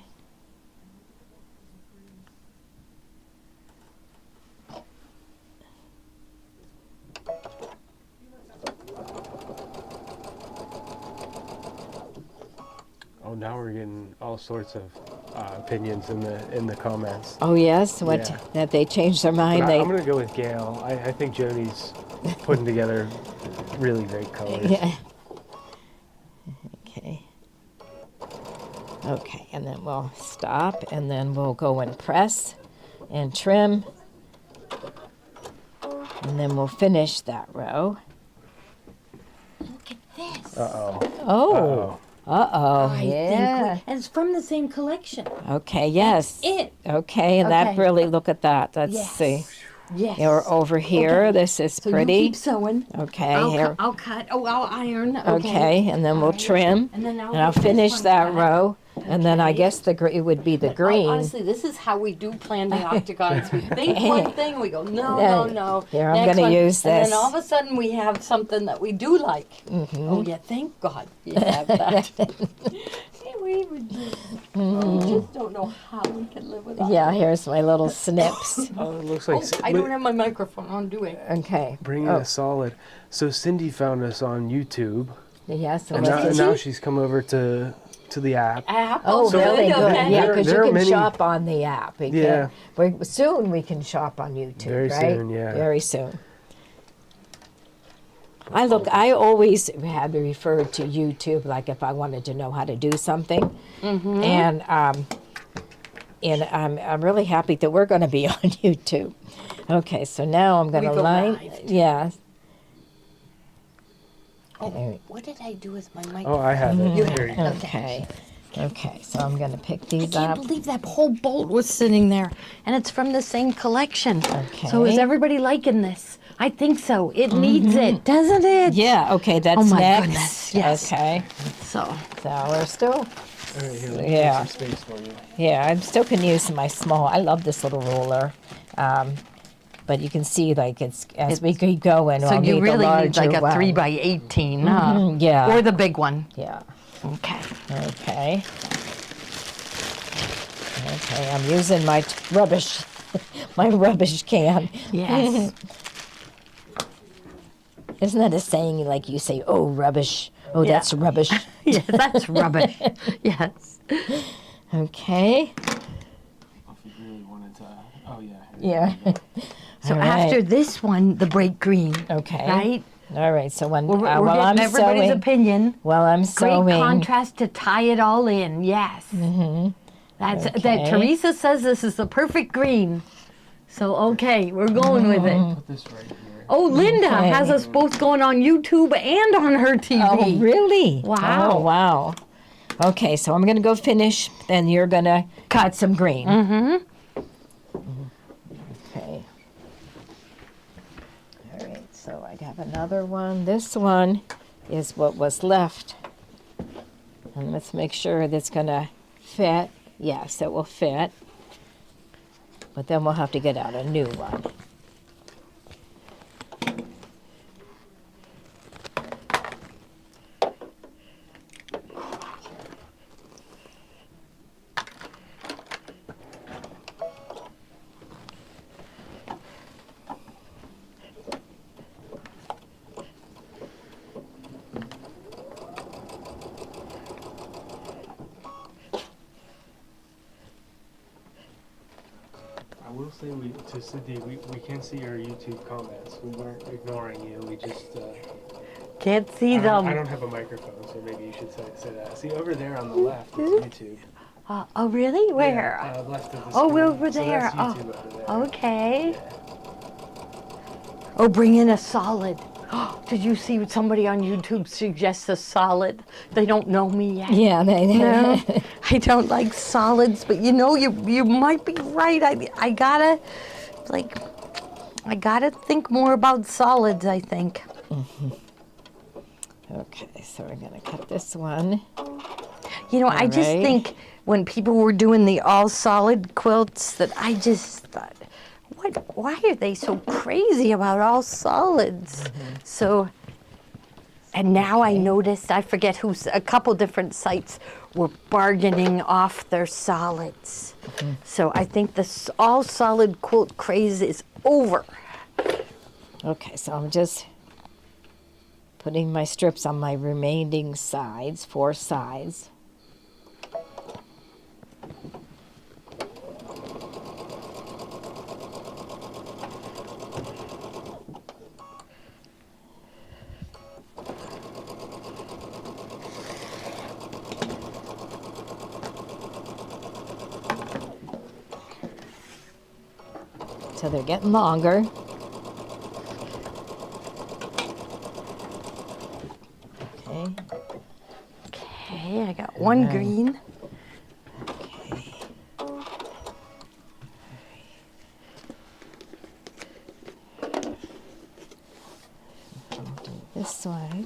Oh, now we're getting all sorts of opinions in the comments. Oh yes, what Yeah. that they changed their mind. But I'm gonna go with Gail. I think Joni's putting together really great colors. Yeah. Okay. Okay, and then we'll stop, and then we'll go and press and trim, and then we'll finish that row. Look at this. Uh-oh. Oh. Uh-oh. I Yeah. think and it's from the same collection. Okay, yes. It. Okay, and that Okay. really, look at that. Let's Yes. see. Yes. Or over here, Okay. this is So pretty. you keep sewing. Okay, I'll, here. I'll cut. Oh, I'll iron. Okay. Okay, and then we'll All right. trim, And then and get I'll this finish one that cut. row, and then I Okay. guess it would be the green. Honestly, this is how we do plan the octagons. We think one thing, we go, no. Here, I'm Next gonna one. use And this. then all of a sudden we have something that we do like. Oh, yeah, thank God we have that. we just don't know how we can live without Yeah, it. here's my little snips. Oh, it looks Oh, like I don't have my microphone on, do I? Okay. bringing Oh, a solid. So Cindy found us on YouTube, yes. and let's now, see. now she's come over to the app. App. Oh, So really there- good. there- Yeah, because there you are can many- shop on the app. Soon we can shop on YouTube, Very right? soon, yeah. Very soon. I always had to refer to YouTube, like if I wanted to know how to do something. And I'm really happy that we're going to be on YouTube. Okay, so now I'm going to We've line. arrived. Yeah. Oh, what did I do with my mic? Oh, I have it. Here you go. Okay. Okay, so I'm going to pick I these can't up. believe that whole bolt was sitting there, and it's from the same collection. So is Okay. everybody liking this? I think so. It needs it, doesn't it? Yeah, okay, that's Oh my next. goodness, yes. Okay. So, So we're still, All right, here, let me Yeah. make some space for you. yeah, I'm still can use my small, I love this little ruler. But you can see, like, it's as we keep going, so I'll you need the really need larger like a one. 3x18, huh? yeah. Or the big one. Yeah. Okay. Okay. Okay, I'm using my rubbish, my rubbish can. Yes. Isn't that a saying, like you say, oh, rubbish. Oh, that's rubbish. Yes, that's rubbish. Yes. Okay. If you really wanted to. Oh, yeah. Yeah. So All right. after this one, the bright green. Okay. Right? All right, so when, We're while getting I'm everybody's sewing, opinion. while I'm Great sewing, contrast to tie it all in. Yes. That's that. Okay. Teresa says this is the perfect green. So okay, we're going with it. Put this right here. Oh, Linda Okay. has us both going on YouTube and on her TV. oh, really? Wow. Oh, wow. Okay, so I'm going to go finish, then you're going to cut some green. Okay. All right, so I have another one. This one is what was left. And let's make sure that's going to fit. Yes, it will fit. But then we'll have to get out a new one. I will say to Sydney, we can see your YouTube comments. We weren't ignoring you. We just. Can't see I them. don't have a microphone, so maybe you should say that. See, over there on the left is YouTube. Oh, really? Where? Yeah, left of the Oh, screen. we're over So there. that's YouTube over there. Okay. Oh, bring in a solid. Did you see somebody on YouTube suggest a solid? They don't know me yet. Yeah, No, I don't like solids, but you know, you might be right. I gotta think more about solids, I think. Okay, so we're going to cut this one. You know, I just right. think when people were doing the all solid quilts that I just thought, why are they so crazy about all solids? So, and now I noticed, I forget a couple different sites were bargaining off their solids. So I think this all solid quilt craze is over. Okay, so I'm just putting my strips on my remaining sides, 4 sides. So they're getting longer. Okay. Okay, I got one green. Okay. I'll do this side.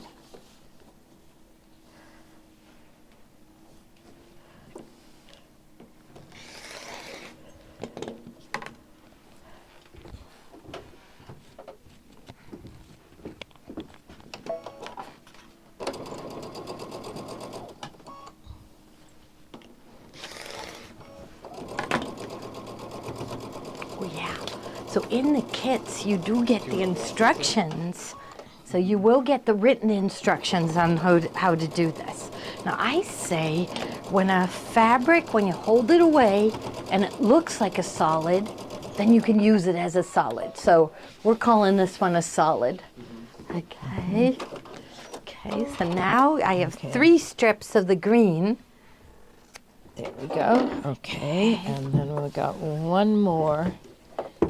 Oh, yeah. So in the kits, you do get the instructions. So you will get the written instructions on how to do this. Now I say, when a fabric, when you hold it away and it looks like a solid, then you can use it as a solid. So we're calling this one a solid. Okay. Okay, so now I have Okay. 3 strips of the green. There we go. Okay, and then we've got one more,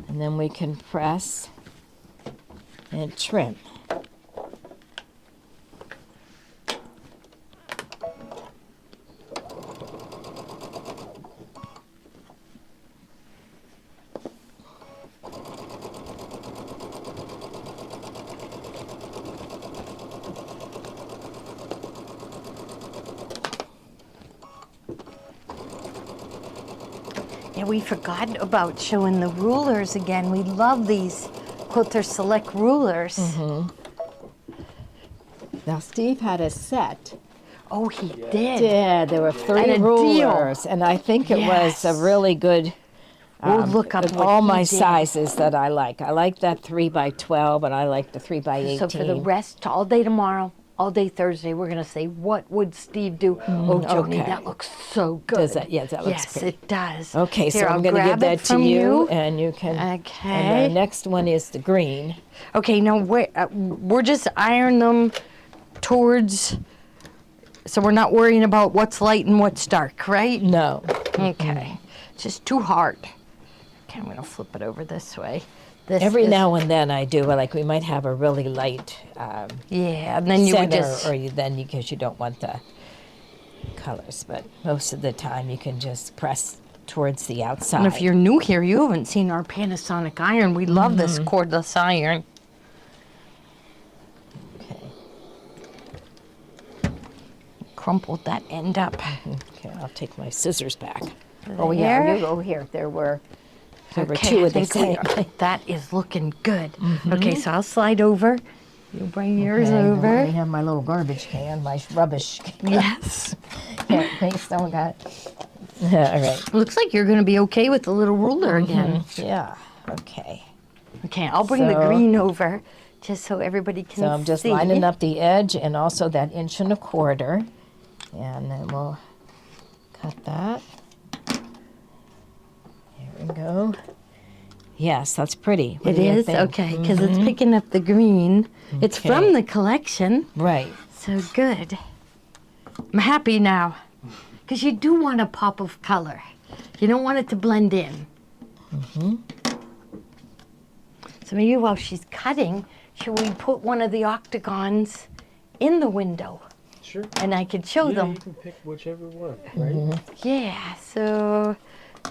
and then we can press and trim. Yeah, we forgot about showing the rulers again. We love these Quilter Select rulers. Now, Steve had a set. Oh, he Yeah. did. Yeah, there were And 3 a deal. rulers, and I think it was a Yes. really good. We'll look up with what all he my did. sizes that I like. I like that 3 by 12, and I like the 3 by 18. So for the rest, all day tomorrow, all day Thursday, we're going to say, what would Steve do? Oh, Joni, okay. that looks so good. Does it? Yes, that looks Yes, pretty. it does. Okay, so Here, I'm I'll going to give grab it that to from you, and you can. Okay. And the next one is the green. Okay, now we're just iron them towards, so we're not worrying about what's light and what's dark, right? No. Okay, it's just too hard. Okay, I'm gonna flip it over this way. This Every is- now and then I do, like we might have a really light Yeah, and then you would center, just, or then because you don't want the colors, but most of the time you can just press towards the outside. and if you're new here, you haven't seen our Panasonic iron. We love this cordless iron. Okay. Crumpled that end up. Okay, I'll take my scissors back. Oh yeah, There. you go here. There were Okay, 2 I of the think we same. are. That is looking good. Okay, so I'll slide over. You bring yours Okay, over. Let me have my little garbage can, my rubbish can. Yes. In case someone got. All right. Looks like you're going to be okay with the little ruler again. Yeah. Okay. Okay, I'll bring the So- green over just so everybody can see. So I'm just lining up the edge and also that 1.25 inch, and then we'll cut that. There we go. Yes, that's pretty. What It do you is? think? Okay, because it's picking up the green. It's Okay. from the collection, Right. so good. I'm happy now, because you do want a pop of color. You don't want it to blend in. So maybe while she's cutting, should we put one of the octagons in the window? Sure. And I could show Yeah, them. you can pick whichever one, right? Yeah, so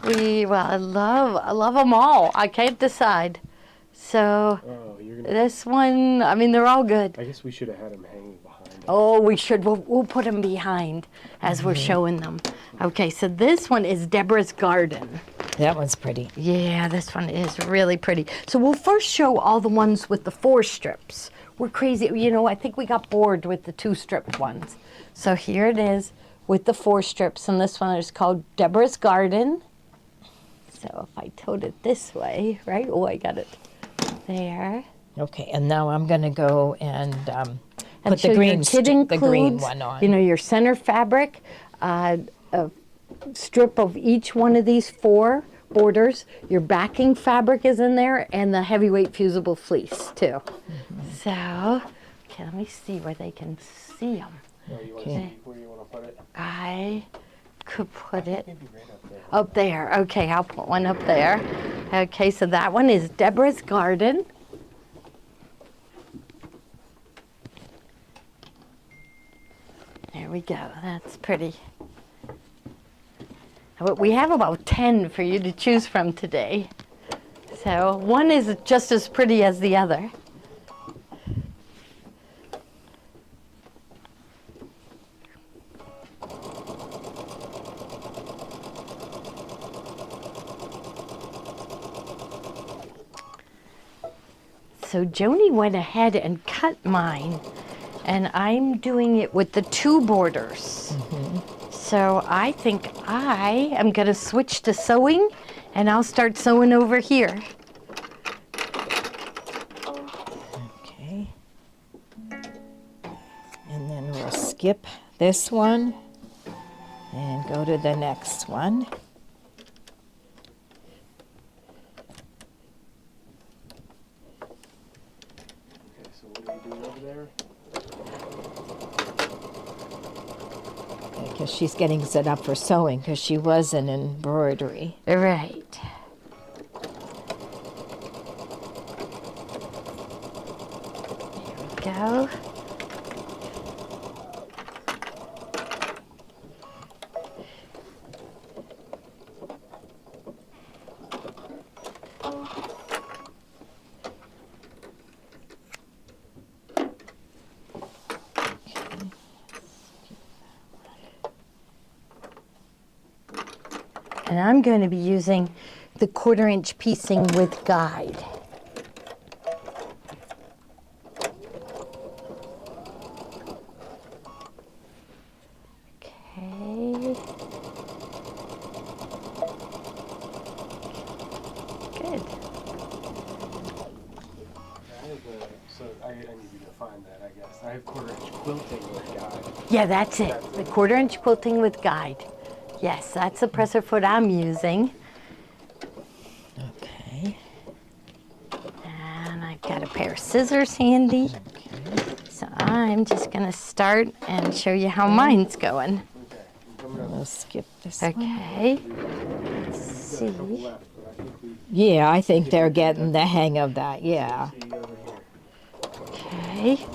I love them all. I can't decide. So Oh, you're gonna. this one, I mean, they're all good. I guess we should have had them hanging behind us. Oh, we should. We'll put them behind as we're showing them. Okay, so this one is Deborah's Garden. That one's pretty. Yeah, this one is really pretty. So we'll first show all the ones with the 4 strips. We're crazy. You know, I think we got bored with the 2-strip ones. So here it is with the 4 strips, and this one is called Deborah's Garden. So if I tote it this way, right? Oh, I got it there. Okay, and now I'm going to go and put so the your green, kit the green includes, one on. You know, your center fabric, a strip of each one of these 4 borders. Your backing fabric is in there, and the heavyweight fusible fleece too. So, okay, let me see where they can see them. Oh, you want to Okay. see where you want to put it? I could put it Maybe right up there. up there. Okay, I'll put one up there. Okay, so that one is Deborah's Garden. There we go. That's pretty. But we have about 10 for you to choose from today. So one is just as pretty as the other. So Joni went ahead and cut mine, and I'm doing it with the 2 borders. So I think I am going to switch to sewing, and I'll start sewing over here. Okay. And then we'll skip this one and go to the next one. Okay, so we'll are you doing over there? Because she's getting set up for sewing because she was in embroidery. Right. There we go. And I'm going to be using the 1/4 inch piecing with guide. Okay. Good. I need you to find that, I guess. I have 1/4 inch quilting with guide. Yeah, that's it. The 1/4 inch quilting with guide. Yes, that's the presser foot I'm using. Okay. And I've got a pair of scissors handy. So I'm just going to start and show you how mine's going. Okay, I'm coming up. We'll skip this one. Okay. Let's see. Left, but I think we Yeah, I think they're getting the hang of that. Yeah. see over here. Okay.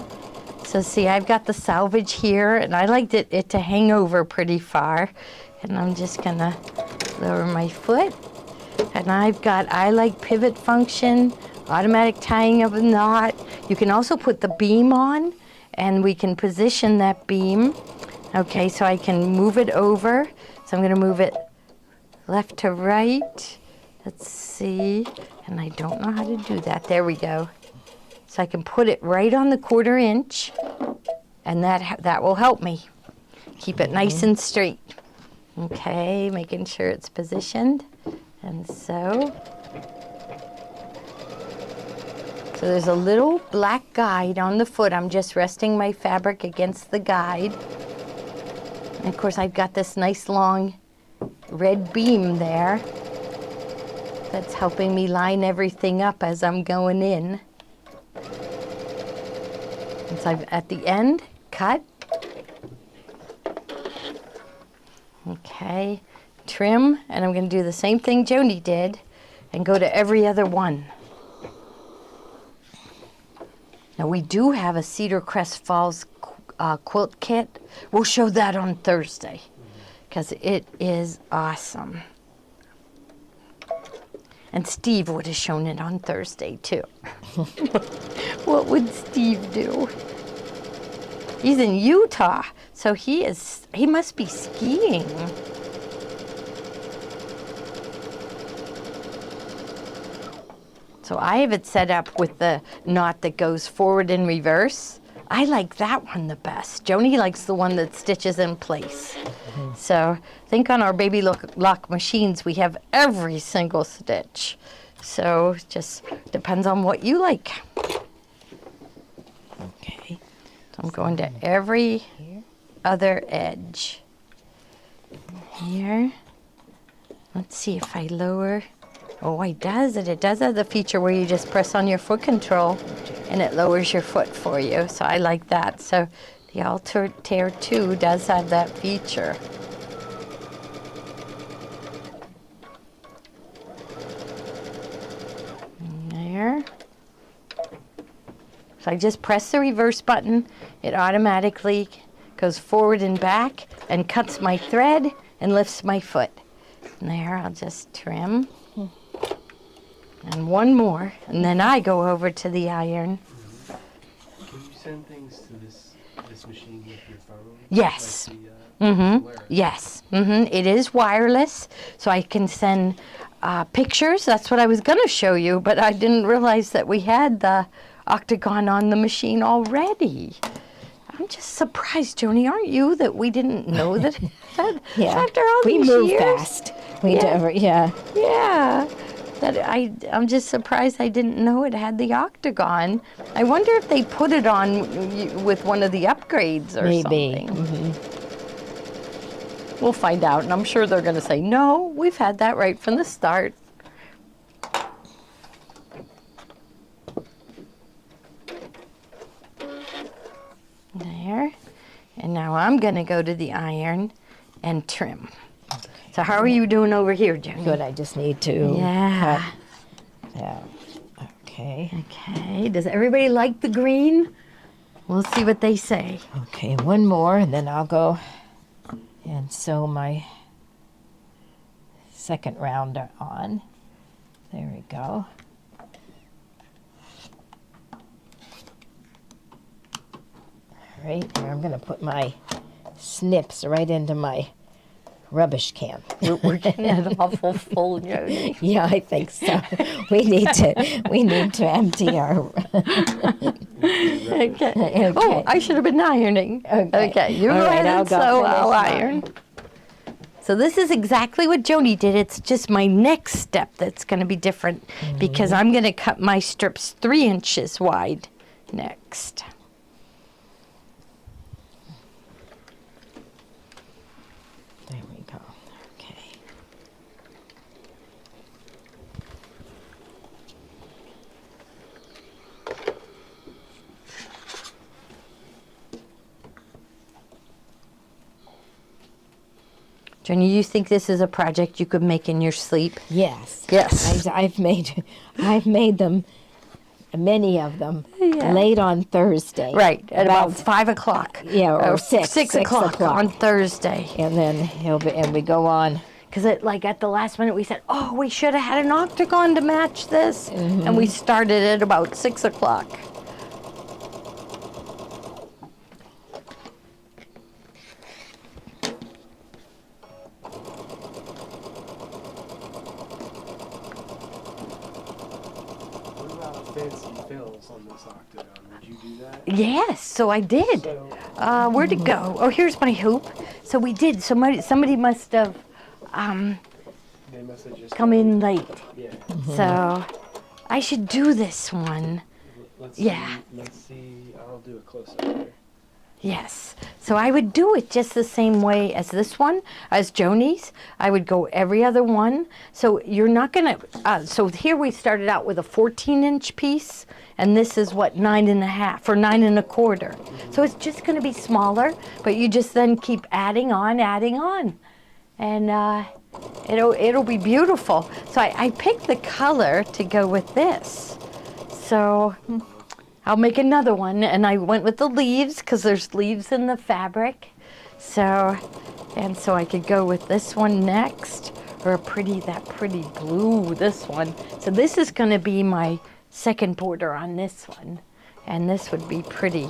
So see, I've got the salvage here, and I liked it to hang over pretty far. And I'm just gonna lower my foot. And I like pivot function, automatic tying of a knot. You can also put the beam on, and we can position that beam. Okay, so I can move it over. So I'm gonna move it left to right. Let's see, and I don't know how to do that. There we go. So I can put it right on the 1/4 inch, and that will help me keep it nice and straight. Okay, making sure it's positioned, and so there's a little black guide on the foot. I'm just resting my fabric against the guide. And of course, I've got this nice long red beam there that's helping me line everything up as I'm going in. And so I've, at the end, cut. Okay, trim, and I'm going to do the same thing Joni did and go to every other one. Now we do have a Cedar Crest Falls quilt kit. We'll show that on Thursday because it is awesome. And Steve would have shown it on Thursday too. What would Steve do? He's in Utah, so he must be skiing. So I have it set up with the knot that goes forward and reverse. I like that one the best. Joni likes the one that stitches in place. So I think on our baby lock machines, we have every single stitch. So it just depends on what you like. Okay. So I'm going to every other edge. Here. Let's see if I lower. Oh, it does it. It does have the feature where you just press on your foot control and it lowers your foot for you. So I like that. So the Altair 2 does have that feature. There. So I just press the reverse button. It automatically goes forward and back and cuts my thread and lifts my foot. And there, I'll just trim. And one more, and then I go over to the iron. Can you send things to this machine with your phone? Yes. Like the, Solaris? Yes. It is wireless, so I can send pictures. That's what I was going to show you, but I didn't realize that we had the Octagon on the machine already. I'm just surprised, Joni, aren't you, that we didn't know that? Yeah. After all we these move years? fast. We Yeah. never, yeah. Yeah. I'm just surprised I didn't know it had the Octagon. I wonder if they put it on with one of the upgrades or Maybe. something. We'll find out, and I'm sure they're going to say, no, we've had that right from the start. And now I'm going to go to the iron and trim. So how are you doing over here, Joni? Good. I just need to Yeah. cut. Yeah. Okay. Okay. Does everybody like the green? We'll see what they say. Okay, one more, and then I'll go and sew my second round on. There we go. All right, and I'm going to put my snips right into my rubbish can. We're getting it awful full, Joni. Yeah, I think so. We need to empty our. Okay. Oh, I should have been ironing. Okay. You All go right, ahead I'll and go sew. finish I'll mine. iron. So this is exactly what Joni did. It's just my next step that's going to be different because I'm going to cut my strips 3 inches wide next. There we go. Okay. Joni, you think this is a project you could make in your sleep? Yes. Yes. I've made them, many of them, Yeah. late on Thursday. Right, at about 5 o'clock. Yeah, or six 6 o'clock. o'clock on Thursday. And then we go on. Because at the last minute we said, oh, we should have had an octagon to match this. And we started at about 6 o'clock. What about fancy fills on this octagon? Would you do that? Yes, so I did. So, Where'd it go? Oh, here's my hoop. So we did. Somebody must have they must have just come in late. Yeah. So I should do this one. Let's Yeah. See, let's see. I'll do a close up here. Yes. So I would do it just the same way as this one, as Joni's. I would go every other one. So you're not going to, so here we started out with a 14-inch piece, and this is what, 9.5 or 9 1/4. So it's just going to be smaller, but you just then keep adding on. And it'll be beautiful. So I picked the color to go with this. So I'll make another one, and I went with the leaves because there's leaves in the fabric. So I could go with this one next, or that pretty blue, this one. So this is going to be my second border on this one, and this would be pretty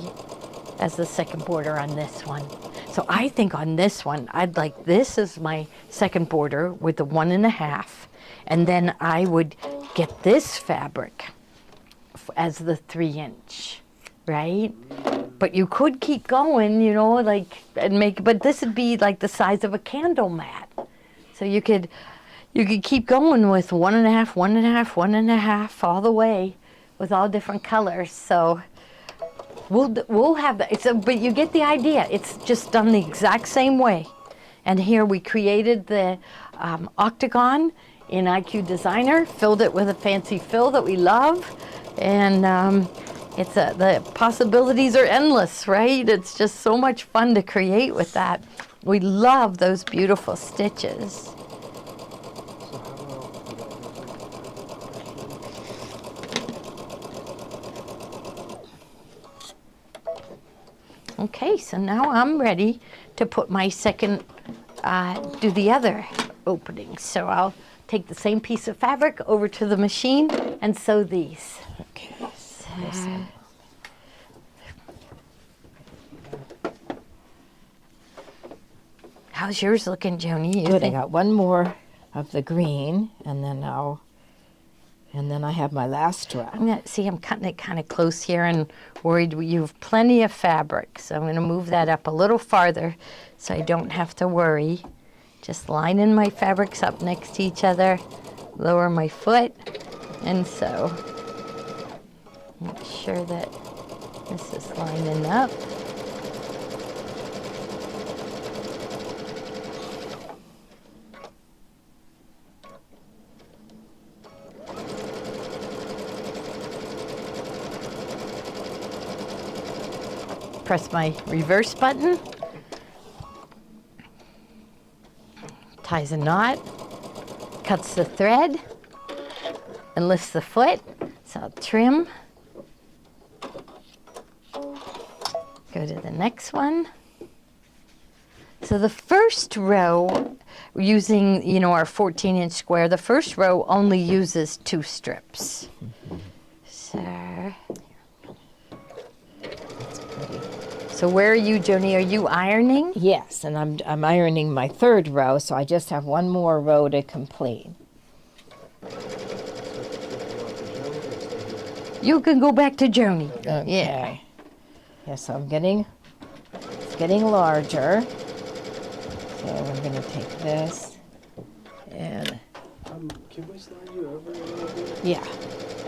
as the second border on this one. So I think on this one, I'd like this as my second border with the 1.5, and then I would get this fabric as the 3-inch, right? But you could keep going, but this would be like the size of a candle mat. So you could keep going with 1.5, 1.5, 1.5 all the way with all different colors. So we'll have that. But you get the idea. It's just done the exact same way. And here we created the octagon in IQ Designer, filled it with a fancy fill that we love. And the possibilities are endless, right? It's just so much fun to create with that. We love those beautiful stitches. So how about Okay, so now I'm ready to put my second, do the other opening. So I'll take the same piece of fabric over to the machine and sew these. Okay. How's yours looking, Joni? You Good. I think- got one more of the green, and then I have my last round. I'm cutting it kind of close here and worried you have plenty of fabric. So I'm going to move that up a little farther so I don't have to worry. Just lining my fabrics up next to each other, lower my foot, and sew. Make sure that this is lining up. Press my reverse button, ties a knot, cuts the thread, and lifts the foot. So I'll trim. Go to the next one. So the first row, using, you know, our 14-inch square, the first row only uses 2 strips. So, so where are you, Joni? Are you ironing? Yes, and I'm ironing my 3rd row, so I just have one more row to complete. You can go back to Joni. Okay. Yeah. Yeah, so it's getting larger. So we're going to take this and, Can we slide you over a little bit? yeah,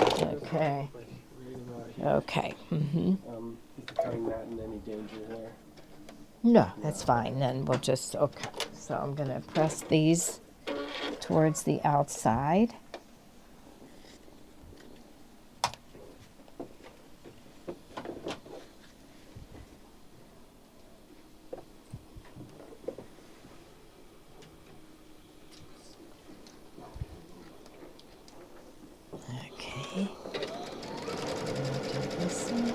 okay, Like, right about here. okay. Mm-hmm. If you're cutting that in any danger there. No, that's fine, then we'll just, okay. So I'm going to press these towards the outside. Okay. Do this one.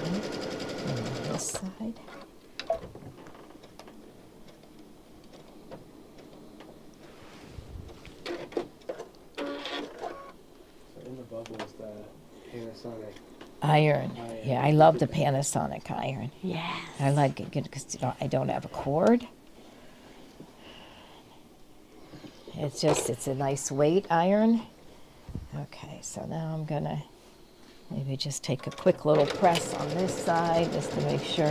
And this side. So in the bubble is the Panasonic. Iron. Yeah, I love the Panasonic iron. Yes. I like it because I don't have a cord. It's a nice weight iron. Okay, so now I'm gonna maybe just take a quick little press on this side just to make sure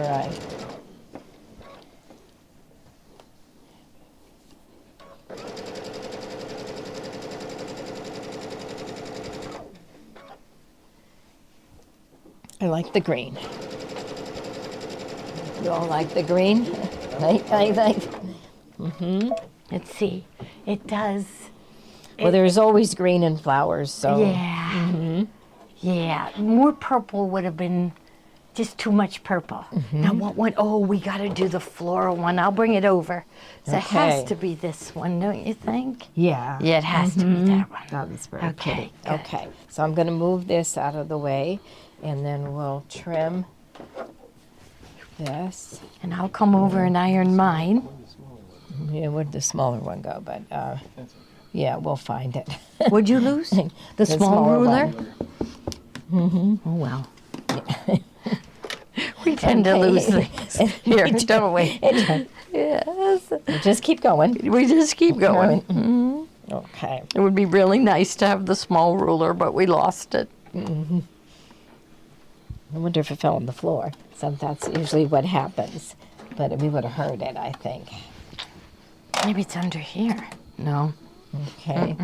I like the green. You all like the green? I like. Mm-hmm. Let's see. It does. Well, there's always green in flowers, so. Yeah. Mm-hmm. Yeah. More purple would have been just too much purple. Now what one? Oh, we got to do the floral one. I'll bring it over. So it has Okay. to be this one, don't you think? Yeah. Yeah, it has to be that one. That was very Okay, pretty. good. Okay, so I'm going to move this out of the way, and then we'll trim this. And I'll come over and iron mine. Yeah, where'd the smaller one go? But That's okay. yeah, we'll find it. What'd you lose? The small smaller ruler? one. Oh, well. We tend to lose things here, don't we? Yes. We'll just keep going. We just keep going. Okay. It would be really nice to have the small ruler, but we lost it. I wonder if it fell on the floor. So that's usually what happens. But we would have heard it, I think. Maybe it's under here. No. Okay.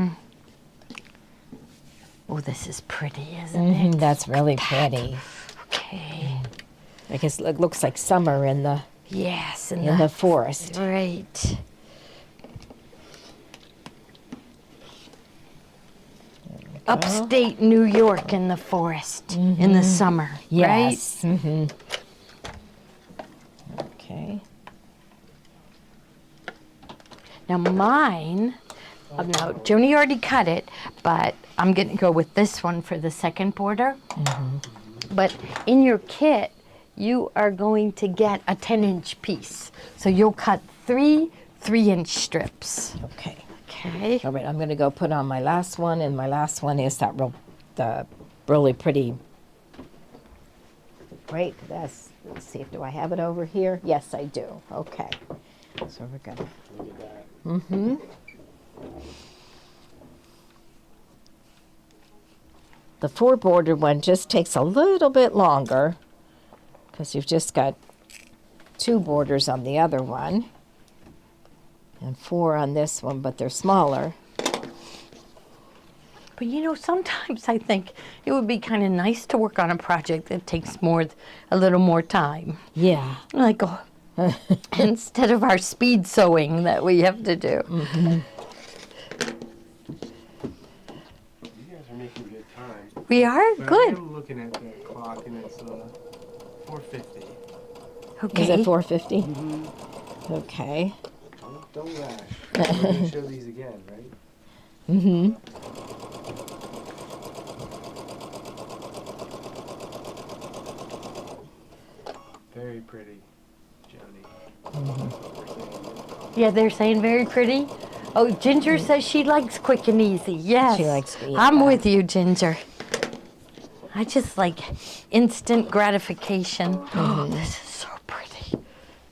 Oh, this is pretty, isn't it? That's really pretty. Okay. I guess it looks like summer in the Yes, in the forest. Right. Upstate New York in the forest in the summer, Yes. right? Mm-hmm. Okay. Now mine, now Joni already cut it, but I'm going to go with this one for the second border. But in your kit, you are going to get a 10-inch piece. So you'll cut 3 3-inch strips. Okay. Okay. All right, I'm going to go put on my last one, and my last one is that the really pretty. Great. Let's see if do I have it over here? Yes, I do. Okay. So we're gonna. Look at that. Mm-hmm. The 4-border one just takes a little bit longer because you've just got 2 borders on the other one and 4 on this one, but they're smaller. But you know, sometimes I think it would be kind of nice to work on a project that takes a little more time. Yeah. Like, instead of our speed sewing that we have to do. We are? But Good. I'm looking at the clock and it's 4:50. Okay. Is it 4:50? Mm-hmm. Okay. Don't rush. We're going to show these again, right? Mm-hmm. Very pretty, Joni. Yeah, they're saying very pretty. Oh, Ginger says she likes quick and easy. Yes. She likes to eat I'm that. with you, Ginger. I just like instant gratification. Oh, this is so pretty.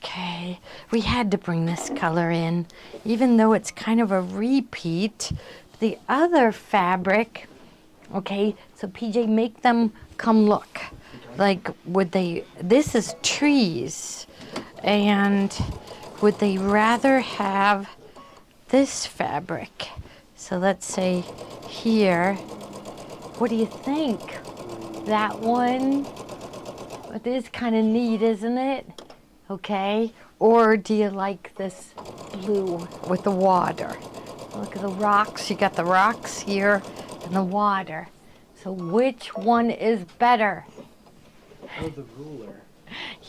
Okay. We had to bring this color in, even though it's kind of a repeat. The other fabric, okay, so PJ, make them come look. Like, would they, this is trees, and would they rather have this fabric? So let's say here, what do you think? That one? It is kind of neat, isn't it? Okay. Or do you like this blue with the water? Look at the rocks. You got the rocks here and the water. So which one is better? Oh, the ruler.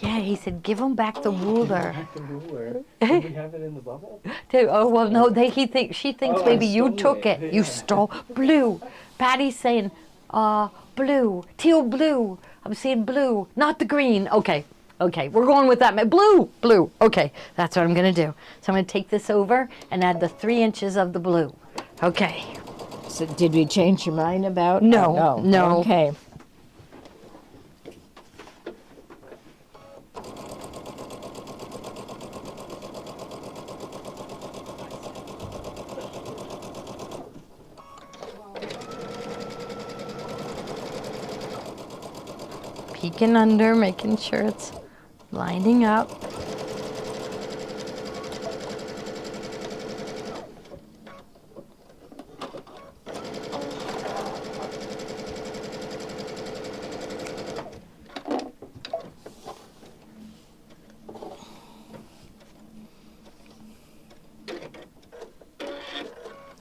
Yeah, he said, give him back the ruler. Back the ruler. Did we have it in the bubble? Oh, well, no, she thinks Oh, maybe I you stole took it. it. You Yeah. stole blue. Patty's saying, blue, teal blue. I'm saying blue, not the green. Okay, we're going with that. Blue. Okay, that's what I'm gonna do. So I'm gonna take this over and add the 3 inches of the blue. Okay. So did we change your mind about? No, no. Okay. Peeking under, making sure it's lining up.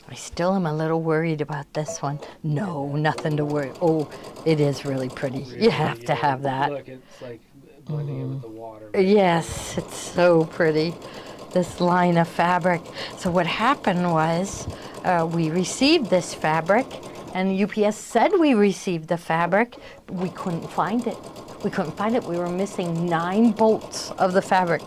I still am a little worried about this one. No, nothing to worry. Oh, it is really pretty. You have to have that. Look, it's like blending in with the water. Yes, it's so pretty, this line of fabric. So what happened was we received this fabric, and UPS said we received the fabric, but we couldn't find it. We were missing 9 bolts of the fabric.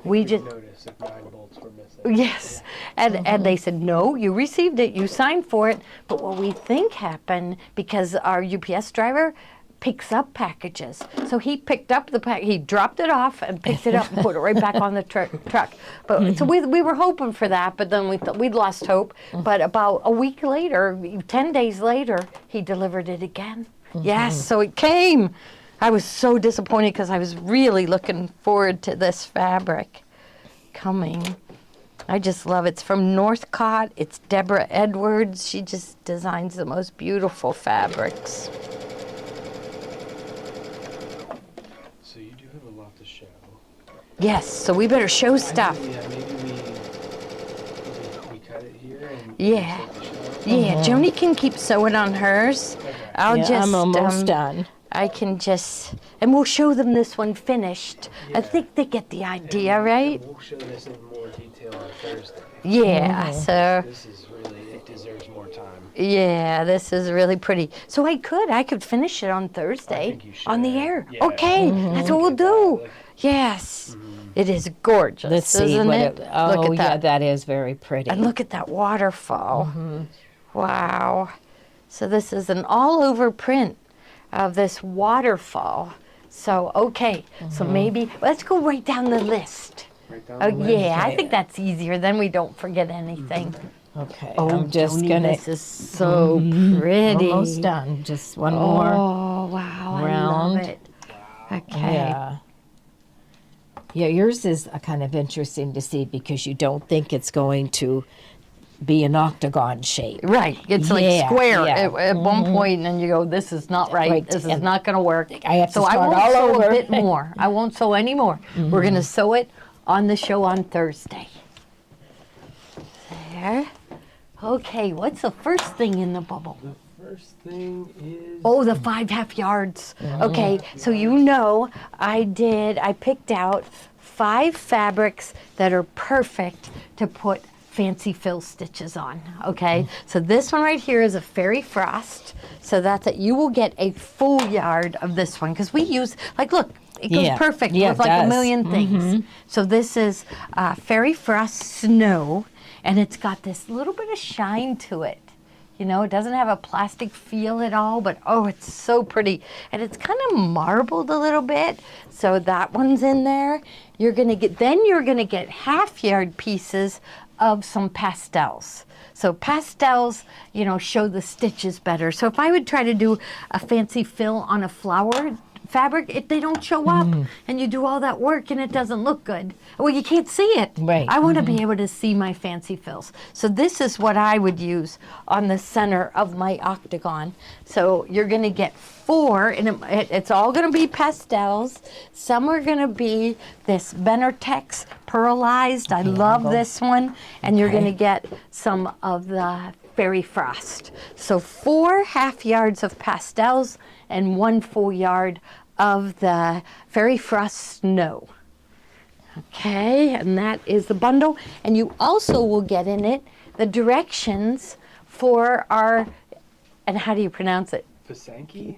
We just Notice if 9 bolts were missing. Yes, and they said, no, you received it, you signed for it. But what we think happened, because our UPS driver picks up packages, so he picked up the he dropped it off and picked it up and put it right back on the truck. But so we were hoping for that, but then we thought we'd lost hope. But about a week later, 10 days later, he delivered it again. Yes, so it came. I was so disappointed because I was really looking forward to this fabric coming. I just love it. It's from Northcott. It's Deborah Edwards. She just designs the most beautiful fabrics. So you do have a lot to show. Yes, so we better show stuff. Yeah, maybe we cut it here and Yeah. take the show. Yeah, Joni can keep sewing on hers. Okay. I'll Yeah, just I'm almost done. I can just, and we'll show them this one finished. I Yeah. think they get the idea, right? And we'll show this in more detail on Thursday. Yeah, so This is really, it deserves more time. yeah, this is really pretty. So I could finish it on Thursday think you on the should. air. Yeah. Okay, that's what we'll Look at that, do. look. Yes, it is gorgeous, Let's see isn't what it? it. Oh, Look at yeah, that. that is very pretty. And look at that waterfall. Wow. So this is an all-over print of this waterfall. So, okay, so maybe, let's go right down the list. Right down Oh, the list. yeah, I Okay. think that's easier. Then we don't forget anything. Okay, Oh, I'm just Joni, gonna. this is so pretty. Almost done. Just one more. Oh, wow, I round. love it. Okay. Yeah. Yeah, yours is kind of interesting to see because you don't think it's going to be an octagon shape. Right, it's like Yeah, square yeah. at one point, and then you go, this is not right, Right, this is and not gonna work. I have to So I start won't all sew over. a bit more. I won't sew any more. We're gonna sew it on the show on Thursday. There. Okay, what's the first thing in the bubble? The first thing is... Oh, the 5 half yards. Okay, so you know I picked out 5 fabrics that are perfect to put fancy fill stitches on, okay? So this one right here is a fairy frost, so that's it. You will get a full yard of this one, because we use, like, look, it goes perfect with like a million things. So this is fairy frost snow, and it's got this little bit of shine to it. You know, it doesn't have a plastic feel at all, but oh, it's so pretty. And it's kind of marbled a little bit. So that one's in there. You're gonna get half yard pieces of some pastels. So pastels, you know, show the stitches better. So if I would try to do a fancy fill on a flower fabric, they don't show up, and you do all that work and it doesn't look good. Well, you can't see it. Right. I want to be able to see my fancy fills. So this is what I would use on the center of my octagon. So you're going to get 4, and it's all going to be pastels. Some are going to be this Benartex pearlized. I love this one. And you're going to get some of the fairy frost. So 4 half yards of pastels and 1 full yard of the fairy frost snow. Okay, and that is the bundle. And you also will get in it the directions for our, and how do you pronounce it? Pasanki?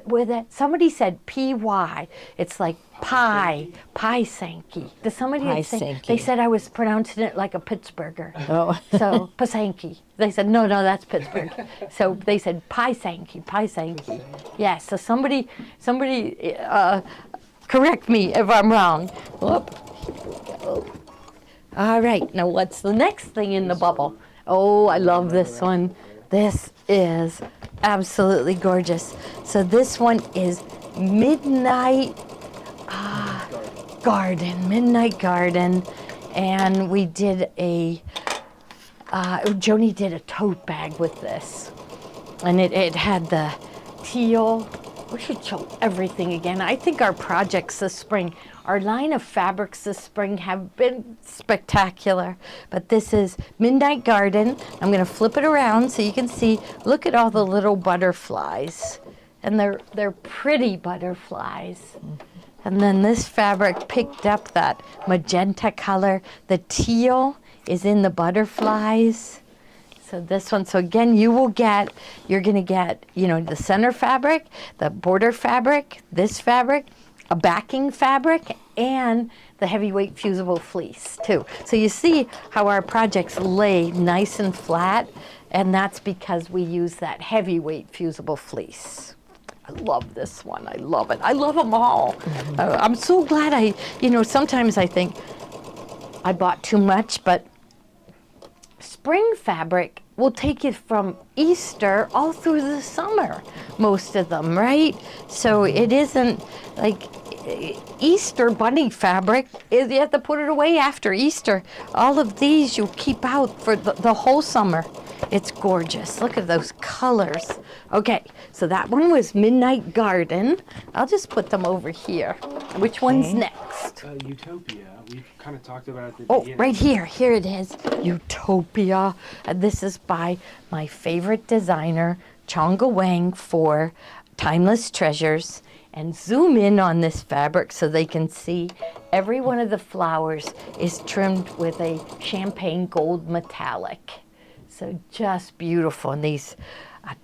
With it, somebody said P-Y. It's like pie Sanky. Does somebody say? They said I was pronouncing it like a Pittsburgher. Oh. So Pasanki. They said no, that's Pittsburgh. So they said pie Sanky. Yes. So somebody, correct me if I'm wrong. Whoop. All right. Now what's the next thing in the bubble? Oh, I love this one. This is absolutely gorgeous. So this one is Midnight Garden, and we did Joni did a tote bag with this, and it had the teal. We should show everything again. I think our projects this spring, our line of fabrics this spring have been spectacular. But this is Midnight Garden. I'm going to flip it around so you can see. Look at all the little butterflies. And they're pretty butterflies. And then this fabric picked up that magenta color. The teal is in the butterflies. So this one, so again, you're going to get, you know, the center fabric, the border fabric, this fabric, a backing fabric, and the heavyweight fusible fleece too. So you see how our projects lay nice and flat, and that's because we use that heavyweight fusible fleece. I love this one. I love it. I love them all. I'm so glad sometimes I think I bought too much, but spring fabric will take you from Easter all through the summer, most of them, right? So it isn't like Easter bunny fabric, you have to put it away after Easter. All of these you'll keep out for the whole summer. It's gorgeous. Look at those colors. Okay, so that one was Midnight Garden. I'll just put them over here. Which one's next? Utopia. We've kind of talked about it at the Oh, beginning. right here. Here it is. Utopia. And this is by my favorite designer, Chonga Wang, for Timeless Treasures. And zoom in on this fabric so they can see every one of the flowers is trimmed with a champagne gold metallic. So just beautiful. And these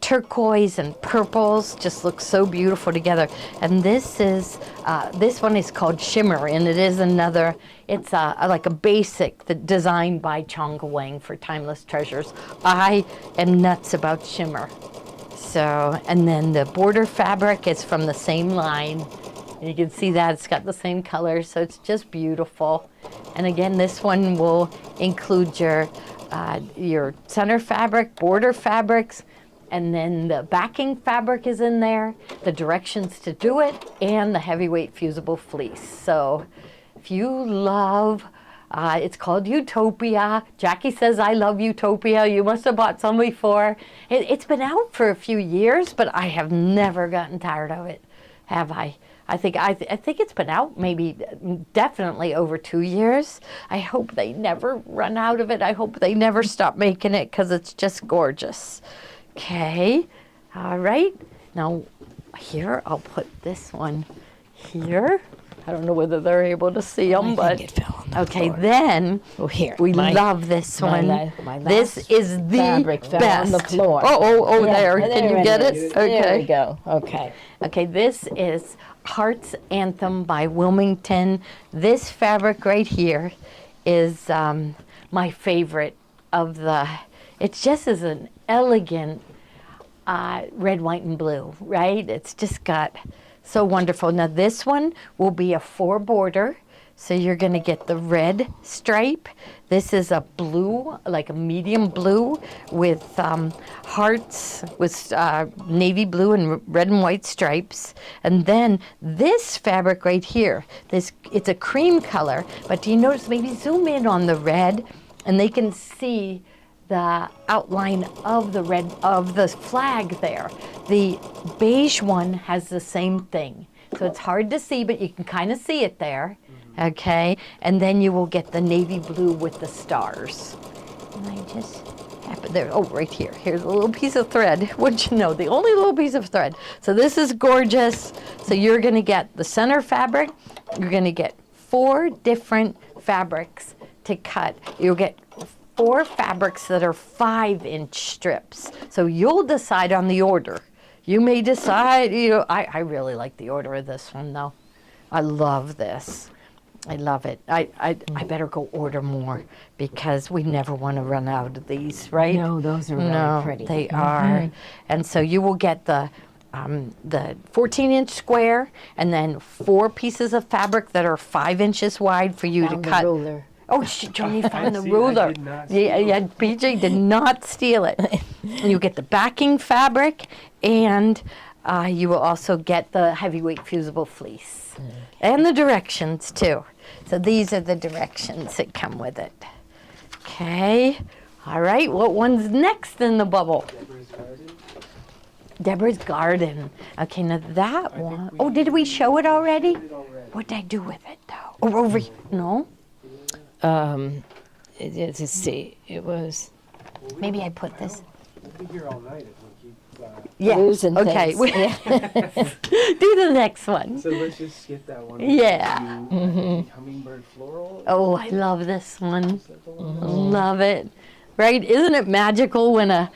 turquoise and purples just look so beautiful together. And this one is called Shimmer, and it is another, it's like a basic designed by Chonga Wang for Timeless Treasures. I am nuts about Shimmer. So, and then the border fabric is from the same line. And you can see that it's got the same color, so it's just beautiful. And again, this one will include your center fabric, border fabrics, and then the backing fabric is in there, the directions to do it, and the heavyweight fusible fleece. So if you love, it's called Utopia. Jackie says, I love Utopia. You must have bought some before. It's been out for a few years, but I have never gotten tired of it, have I? I think it's been out definitely over 2 years. I hope they never run out of it. I hope they never stop making it because it's just gorgeous. Okay, all right. Now, here, I'll put this one here. I don't know whether they're able to see them, I but think it fell on the okay. floor. Then Oh, here. we my- love this my one. my This last is the fabric fell best. on the floor. Oh, Yeah, there. Can you get it? is. There we Okay. go. Okay. Okay, this is Heart's Anthem by Wilmington. This fabric right here is my favorite of the. It just is an elegant red, white, and blue, right? It's just got so wonderful. Now this one will be a 4 border. So you're going to get the red stripe. This is a blue, like a medium blue with hearts with navy blue and red and white stripes. And then this fabric right here, it's a cream color, but do you notice, maybe zoom in on the red and they can see the outline of the red, of the flag there. The beige one has the same thing. So it's hard to see, but you can kind of see it there. Okay, and then you will get the navy blue with the stars. And I just happen there. Oh, right here. Here's a little piece of thread. What'd you know? The only little piece of thread. So this is gorgeous. So you're going to get the center fabric. You're going to get 4 different fabrics to cut. You'll get 4 fabrics that are 5-inch strips. So you'll decide on the order. You may decide. I really like the order of this one though. I love this. I love it. I better go order more because we never want to run out of these, right? No, those are really pretty. They are. And so you will get the 14-inch square and then 4 pieces of fabric that are 5 inches wide for you Found to the cut. ruler. Oh, Joni found the See, I ruler. did not steal Yeah, PJ did not steal it. You get the backing fabric, and you will also get the heavyweight fusible fleece. And the directions, too. So these are the directions that come with it. Okay. All right, what one's next in the bubble? Deborah's Garden. Deborah's Garden. Okay, now that think one. we- Oh, did we show it already? Did it already. What did I do with it, though? Oh, over here. No? Let's see. It was. Well, Maybe I put this. We'll be here all night if we keep. Yeah. Losing Okay. things. Do the next one. So let's just skip that one. Yeah. Hummingbird floral. Oh, I love this one. Is that the one? Love it. Right? Isn't it magical when a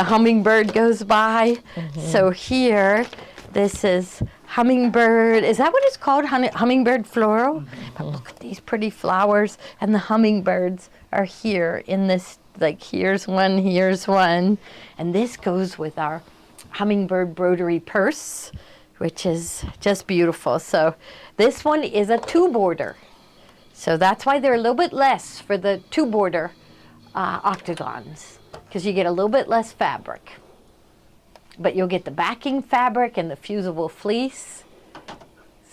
hummingbird goes by? So here, this is hummingbird. Is that what it's called? Hummingbird floral? But look at these pretty flowers, and the hummingbirds are here in this. Like here's one, and this goes with our hummingbird embroidery purse, which is just beautiful. So this one is a 2 border. So that's why they're a little bit less for the 2 border octagons, because you get a little bit less fabric. But you'll get the backing fabric and the fusible fleece.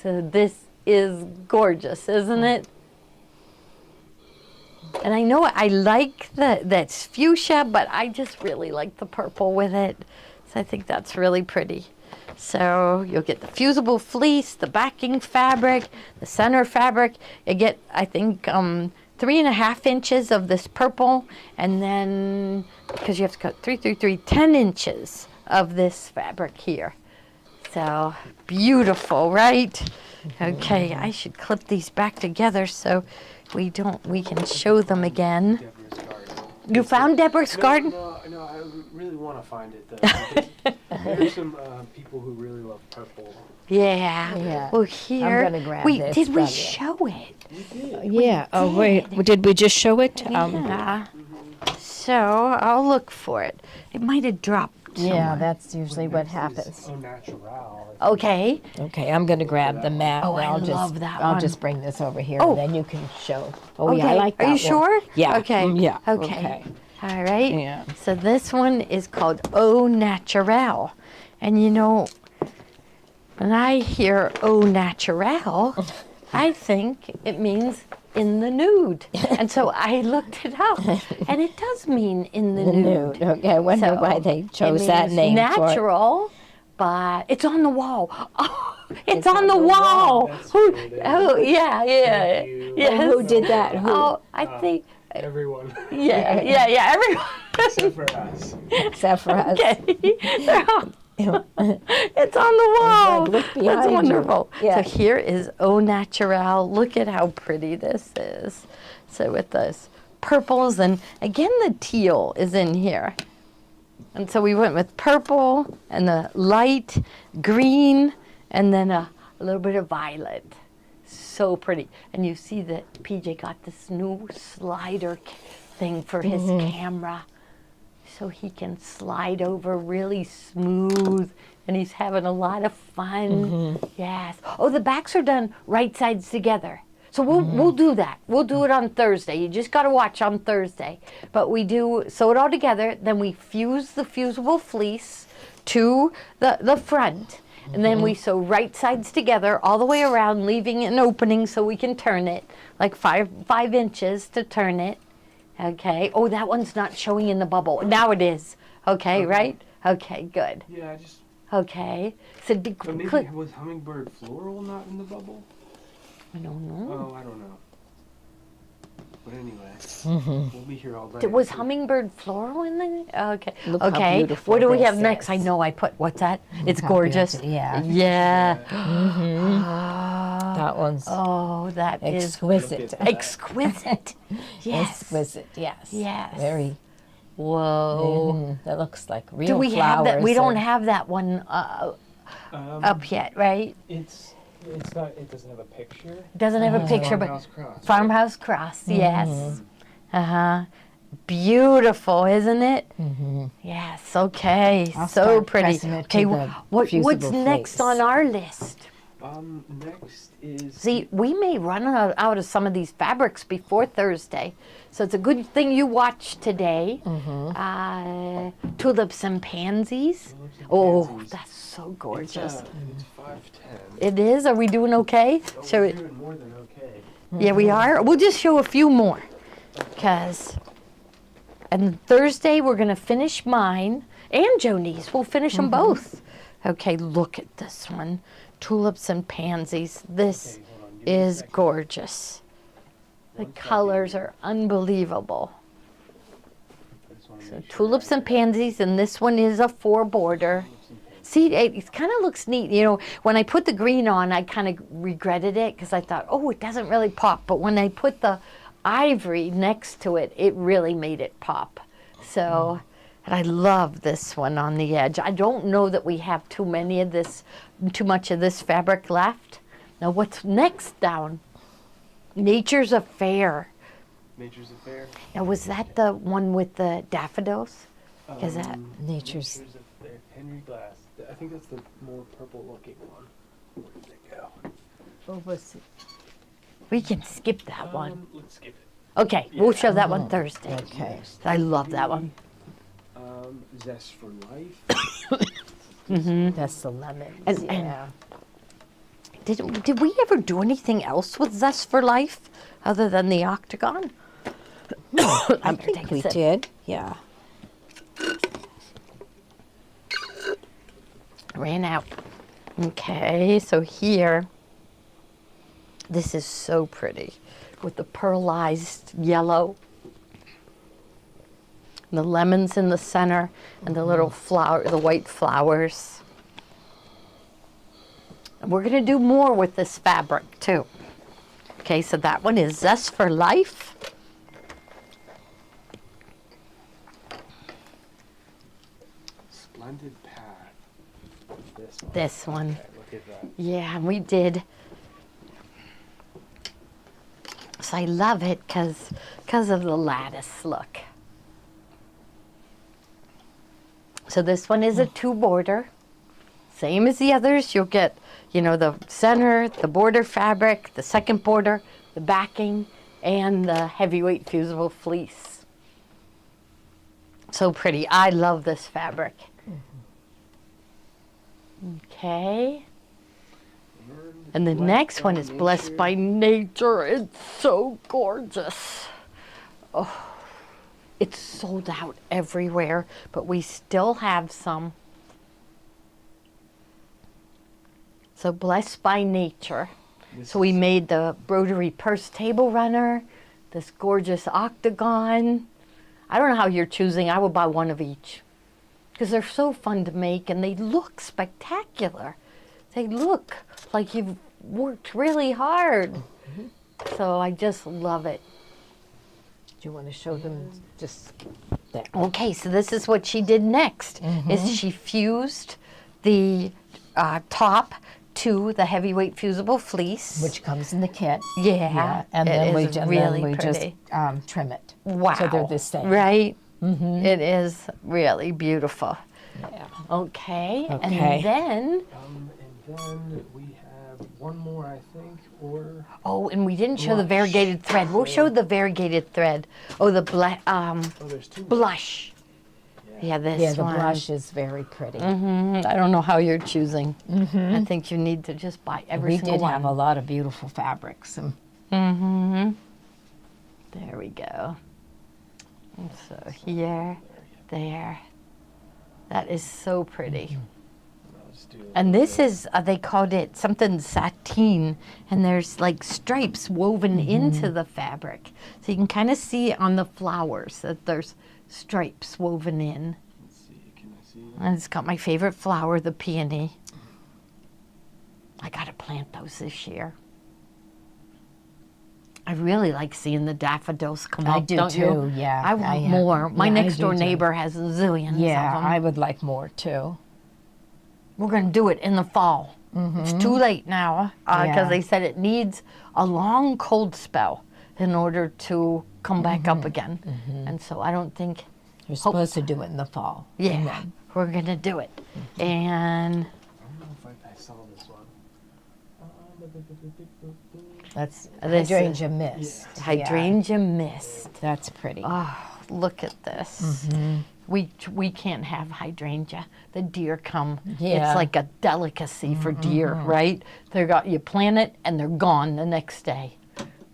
So this is gorgeous, isn't it? And I know I like that's fuchsia, but I just really like the purple with it. So I think that's really pretty. So you'll get the fusible fleece, the backing fabric, the center fabric. You get, I think, 3.5 inches of this purple, and then, because you have to cut 3, 3, 3, 10 inches of this fabric here. So beautiful, right? Okay, I should clip these back together so we can show them again. Deborah's Garden. You found Deborah's Garden? No, I really want to find it though. because There's some people who really love purple. Yeah. Yeah. Well, here. gonna grab Wait, this did we from you. show it? We did. Yeah. Oh wait. Did we just show it? Yeah. So I'll look for it. It might have dropped. Yeah, somewhere. that's usually what Next is happens. Au Natural. Okay. Okay, I'm gonna grab the map. Oh, I I'll love just, that I'll one. just bring this over here, Oh. and then you can show. Oh Okay. yeah, I like that Are you one. sure? Yeah. Okay. Yeah. Okay. All right. Yeah. So this one is called Au Natural. And you know, when I hear Au Natural, I think it means in the nude. And so I looked it up, and it does mean in the The nude. nude. Okay, I wonder So why they it chose that means name for it. natural, but it's on the wall. Oh, it's on the on the wall. wall. That's Who? cool. Oh, yeah, yeah. Thank you. Yes. Who did that? Who? Oh, I think. Everyone. Yeah, everyone. Except for us. Except for us. Okay. It's on the wall. Look That's behind you. wonderful. Yeah. So here is Au Naturel. Look at how pretty this is. So with those purples, and again the teal is in here. And so we went with purple and the light green and then a little bit of violet. So pretty. And you see that PJ got this new slider thing for his camera. So he can slide over really smooth, and he's having a lot of fun. Yes. Oh, the backs are done right sides together. So we'll do that. We'll do it on Thursday. You just got to watch on Thursday. But we do sew it all together. Then we fuse the fusible fleece to the front, and then we sew right sides together all the way around, leaving an opening so we can turn it, like 5 inches to turn it. Okay. Oh, that one's not showing in the bubble. Now it is. Okay, right? Okay, good. Yeah, I just. Okay. So But maybe was hummingbird floral not in the bubble? I don't know. Oh, I don't know. But anyway, we'll be here all day. Was hummingbird floral in there? Okay. Look how Okay. beautiful What do we this have next? I is. know I put, what's that? It's how gorgeous. beautiful, yeah. Yeah. That one's Oh, that is exquisite. Look at that. exquisite. Yes. Exquisite, yes. Yes. Very. Whoa. That looks like real Do we have that? We flowers don't or- have that one up yet, right? It's not. It doesn't have a picture. It doesn't have a picture, but Farmhouse Cross. Farmhouse Cross, yes. Uh-huh. Beautiful, isn't it? Yes, okay. I'll so start pretty. pressing it to Okay, the what's fusible next fleece. on our list? Next is. See, we may run out of some of these fabrics before Thursday. So it's a good thing you watched today. Tulips and pansies. Oh, Pansies. that's so gorgeous. It's 5:10. It is? Are we doing okay? Oh, Shall we're we? doing more than okay. Yeah, we are. We'll just show a few more. And Thursday we're going to finish mine and Joni's. We'll finish them both. Okay, look at this one. Tulips and pansies. This Okay, hold on, give me a is second. gorgeous. The One second. colors are unbelievable. I just wanna So make sure tulips I- and pansies, and this one is a 4 border. See, it kind of looks neat. You know, when I put the green on, I kind of regretted it because I thought, oh, it doesn't really pop. But when I put the ivory next to it, it really made it pop. So, and I love this one on the edge. I don't know that we have too much of this fabric left. Now, what's next down? Nature's Affair. Nature's Affair. Now, was that the one with the daffodils? Is that- Nature's- Affair. Henry Glass. I think that's the more purple looking one. Where did it go? We can skip that one. Let's skip it. Okay, we'll show that one Thursday. Okay. I love that one. Zest for Life. That's the lemons. And- yeah. Did we ever do anything else with Zest for Life other than the octagon? I think we did. Yeah. Ran out. Okay, so here, this is so pretty with the pearlized yellow, and the lemons in the center, and the little flower, the white flowers. And we're gonna do more with this fabric too. Okay, so that one is Zest for Life. Splendid Path. This one. This one. Okay, look at that. Yeah, and we did. So I love it because of the lattice look. So this one is a 2 border. Same as the others. You'll get, you know, the center, the border fabric, the second border, the backing, and the heavyweight fusible fleece. So pretty. I love this fabric. Okay. And the next one is Blessed by Nature. It's so gorgeous. Oh, it's sold out everywhere, but we still have some. So Blessed by Nature. So we made the embroidery purse table runner, this gorgeous octagon. I don't know how you're choosing. I would buy one of each because they're so fun to make and they look spectacular. They look like you've worked really hard. So I just love it. Do you want to show them just there? Okay, so this is what she did next. Is she fused the top to the heavyweight fusible fleece, Which comes in the kit. Yeah, And it then is really just pretty. trim it. Wow. So they're the same. Right? It is really beautiful. Yeah. Okay, Okay. and then, And then we have one more, I think, or oh, and we didn't show the Blush. variegated thread. We'll show the variegated thread. Oh, the oh, there's two. blush. Yeah, this Yeah, the one. blush is very pretty. I don't know how you're choosing. I think you need to just buy every We single did one. have a lot of beautiful fabrics. There we go. And so here, there. That is so pretty. Let's do And this is, they called it something sateen, and there's like stripes woven into the fabric. So you can kind of see on the flowers that there's stripes woven in. Let's see. Can I see that? And it's got my favorite flower, the peony. I gotta plant those this year. I really like seeing the daffodils come up, I do don't too, you? yeah. I want more. My yeah, I next do door too. neighbor has zillions Yeah, of them. I would like more too. We're gonna do it in the fall. It's too late now because Yeah. they said it needs a long cold spell in order to come back up again. And so I don't think, You're supposed to do it in the fall. yeah, we're gonna do it. And I don't know if I saw this one. That's This is- hydrangea mist. Yeah, hydrangea mist. that's pretty. Oh, look at this. We can't have hydrangea. The deer come. Yeah. It's like a delicacy for deer, right? You plant it and they're gone the next day.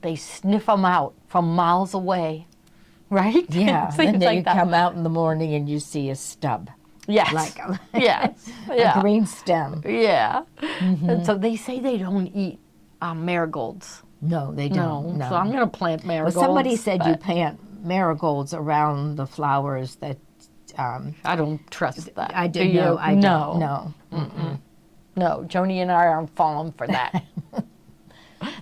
They sniff them out from miles away, right? Yeah, It seems and then like you that. come out in the morning and you see a stub, Yes. like yes. a Yeah. green stem. Yeah. And so they say they don't eat marigolds. No, they No. don't. No. So I'm going to plant Well, marigolds. somebody said you but plant marigolds around the flowers that I don't trust that. I Do didn't you? know. I no. don't. No. No, Joni and I aren't falling for that.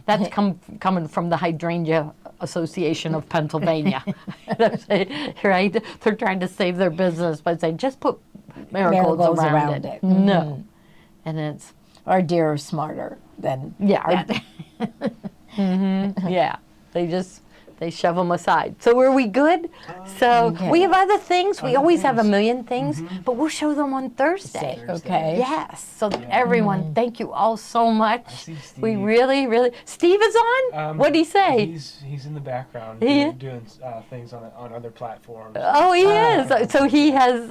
That's coming from the Hydrangea Association of Pennsylvania. Right? They're trying to save their business by saying, just put marigolds, Marigolds around, around it. it. No. And it's, Our deer are smarter than yeah. Yeah. They shove them aside. So are we good? So okay. we have other things. We Other always have a things. million things, but we'll show them on Thursday. Okay. Yes. So everyone, thank you all so much. see We Steve. really, Steve is on? What'd he say? He's in the background He- doing things on other platforms. Oh, he is. So he has,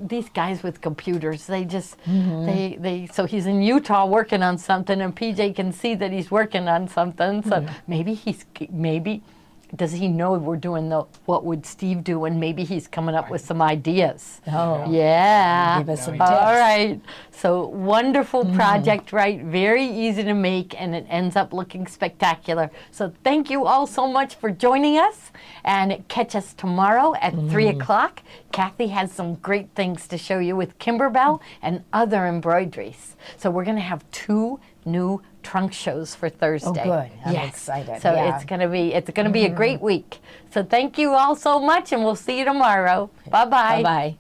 these guys with computers, they just, so he's in Utah working on something and PJ can see that he's working on something. So maybe, does he know we're doing what would Steve do? And maybe he's coming up with some ideas. Oh. Yeah. Give us some All tips. right. So wonderful project, right? Very easy to make and it ends up looking spectacular. So thank you all so much for joining us and catch us tomorrow at 3 o'clock. Kathy has some great things to show you with Kimberbell and other embroideries. So we're going to have 2 new trunk shows for Thursday. good. I'm Yes. excited. So Yeah. it's going to be a great week. So thank you all so much and we'll see you tomorrow. Bye-bye. Bye-bye.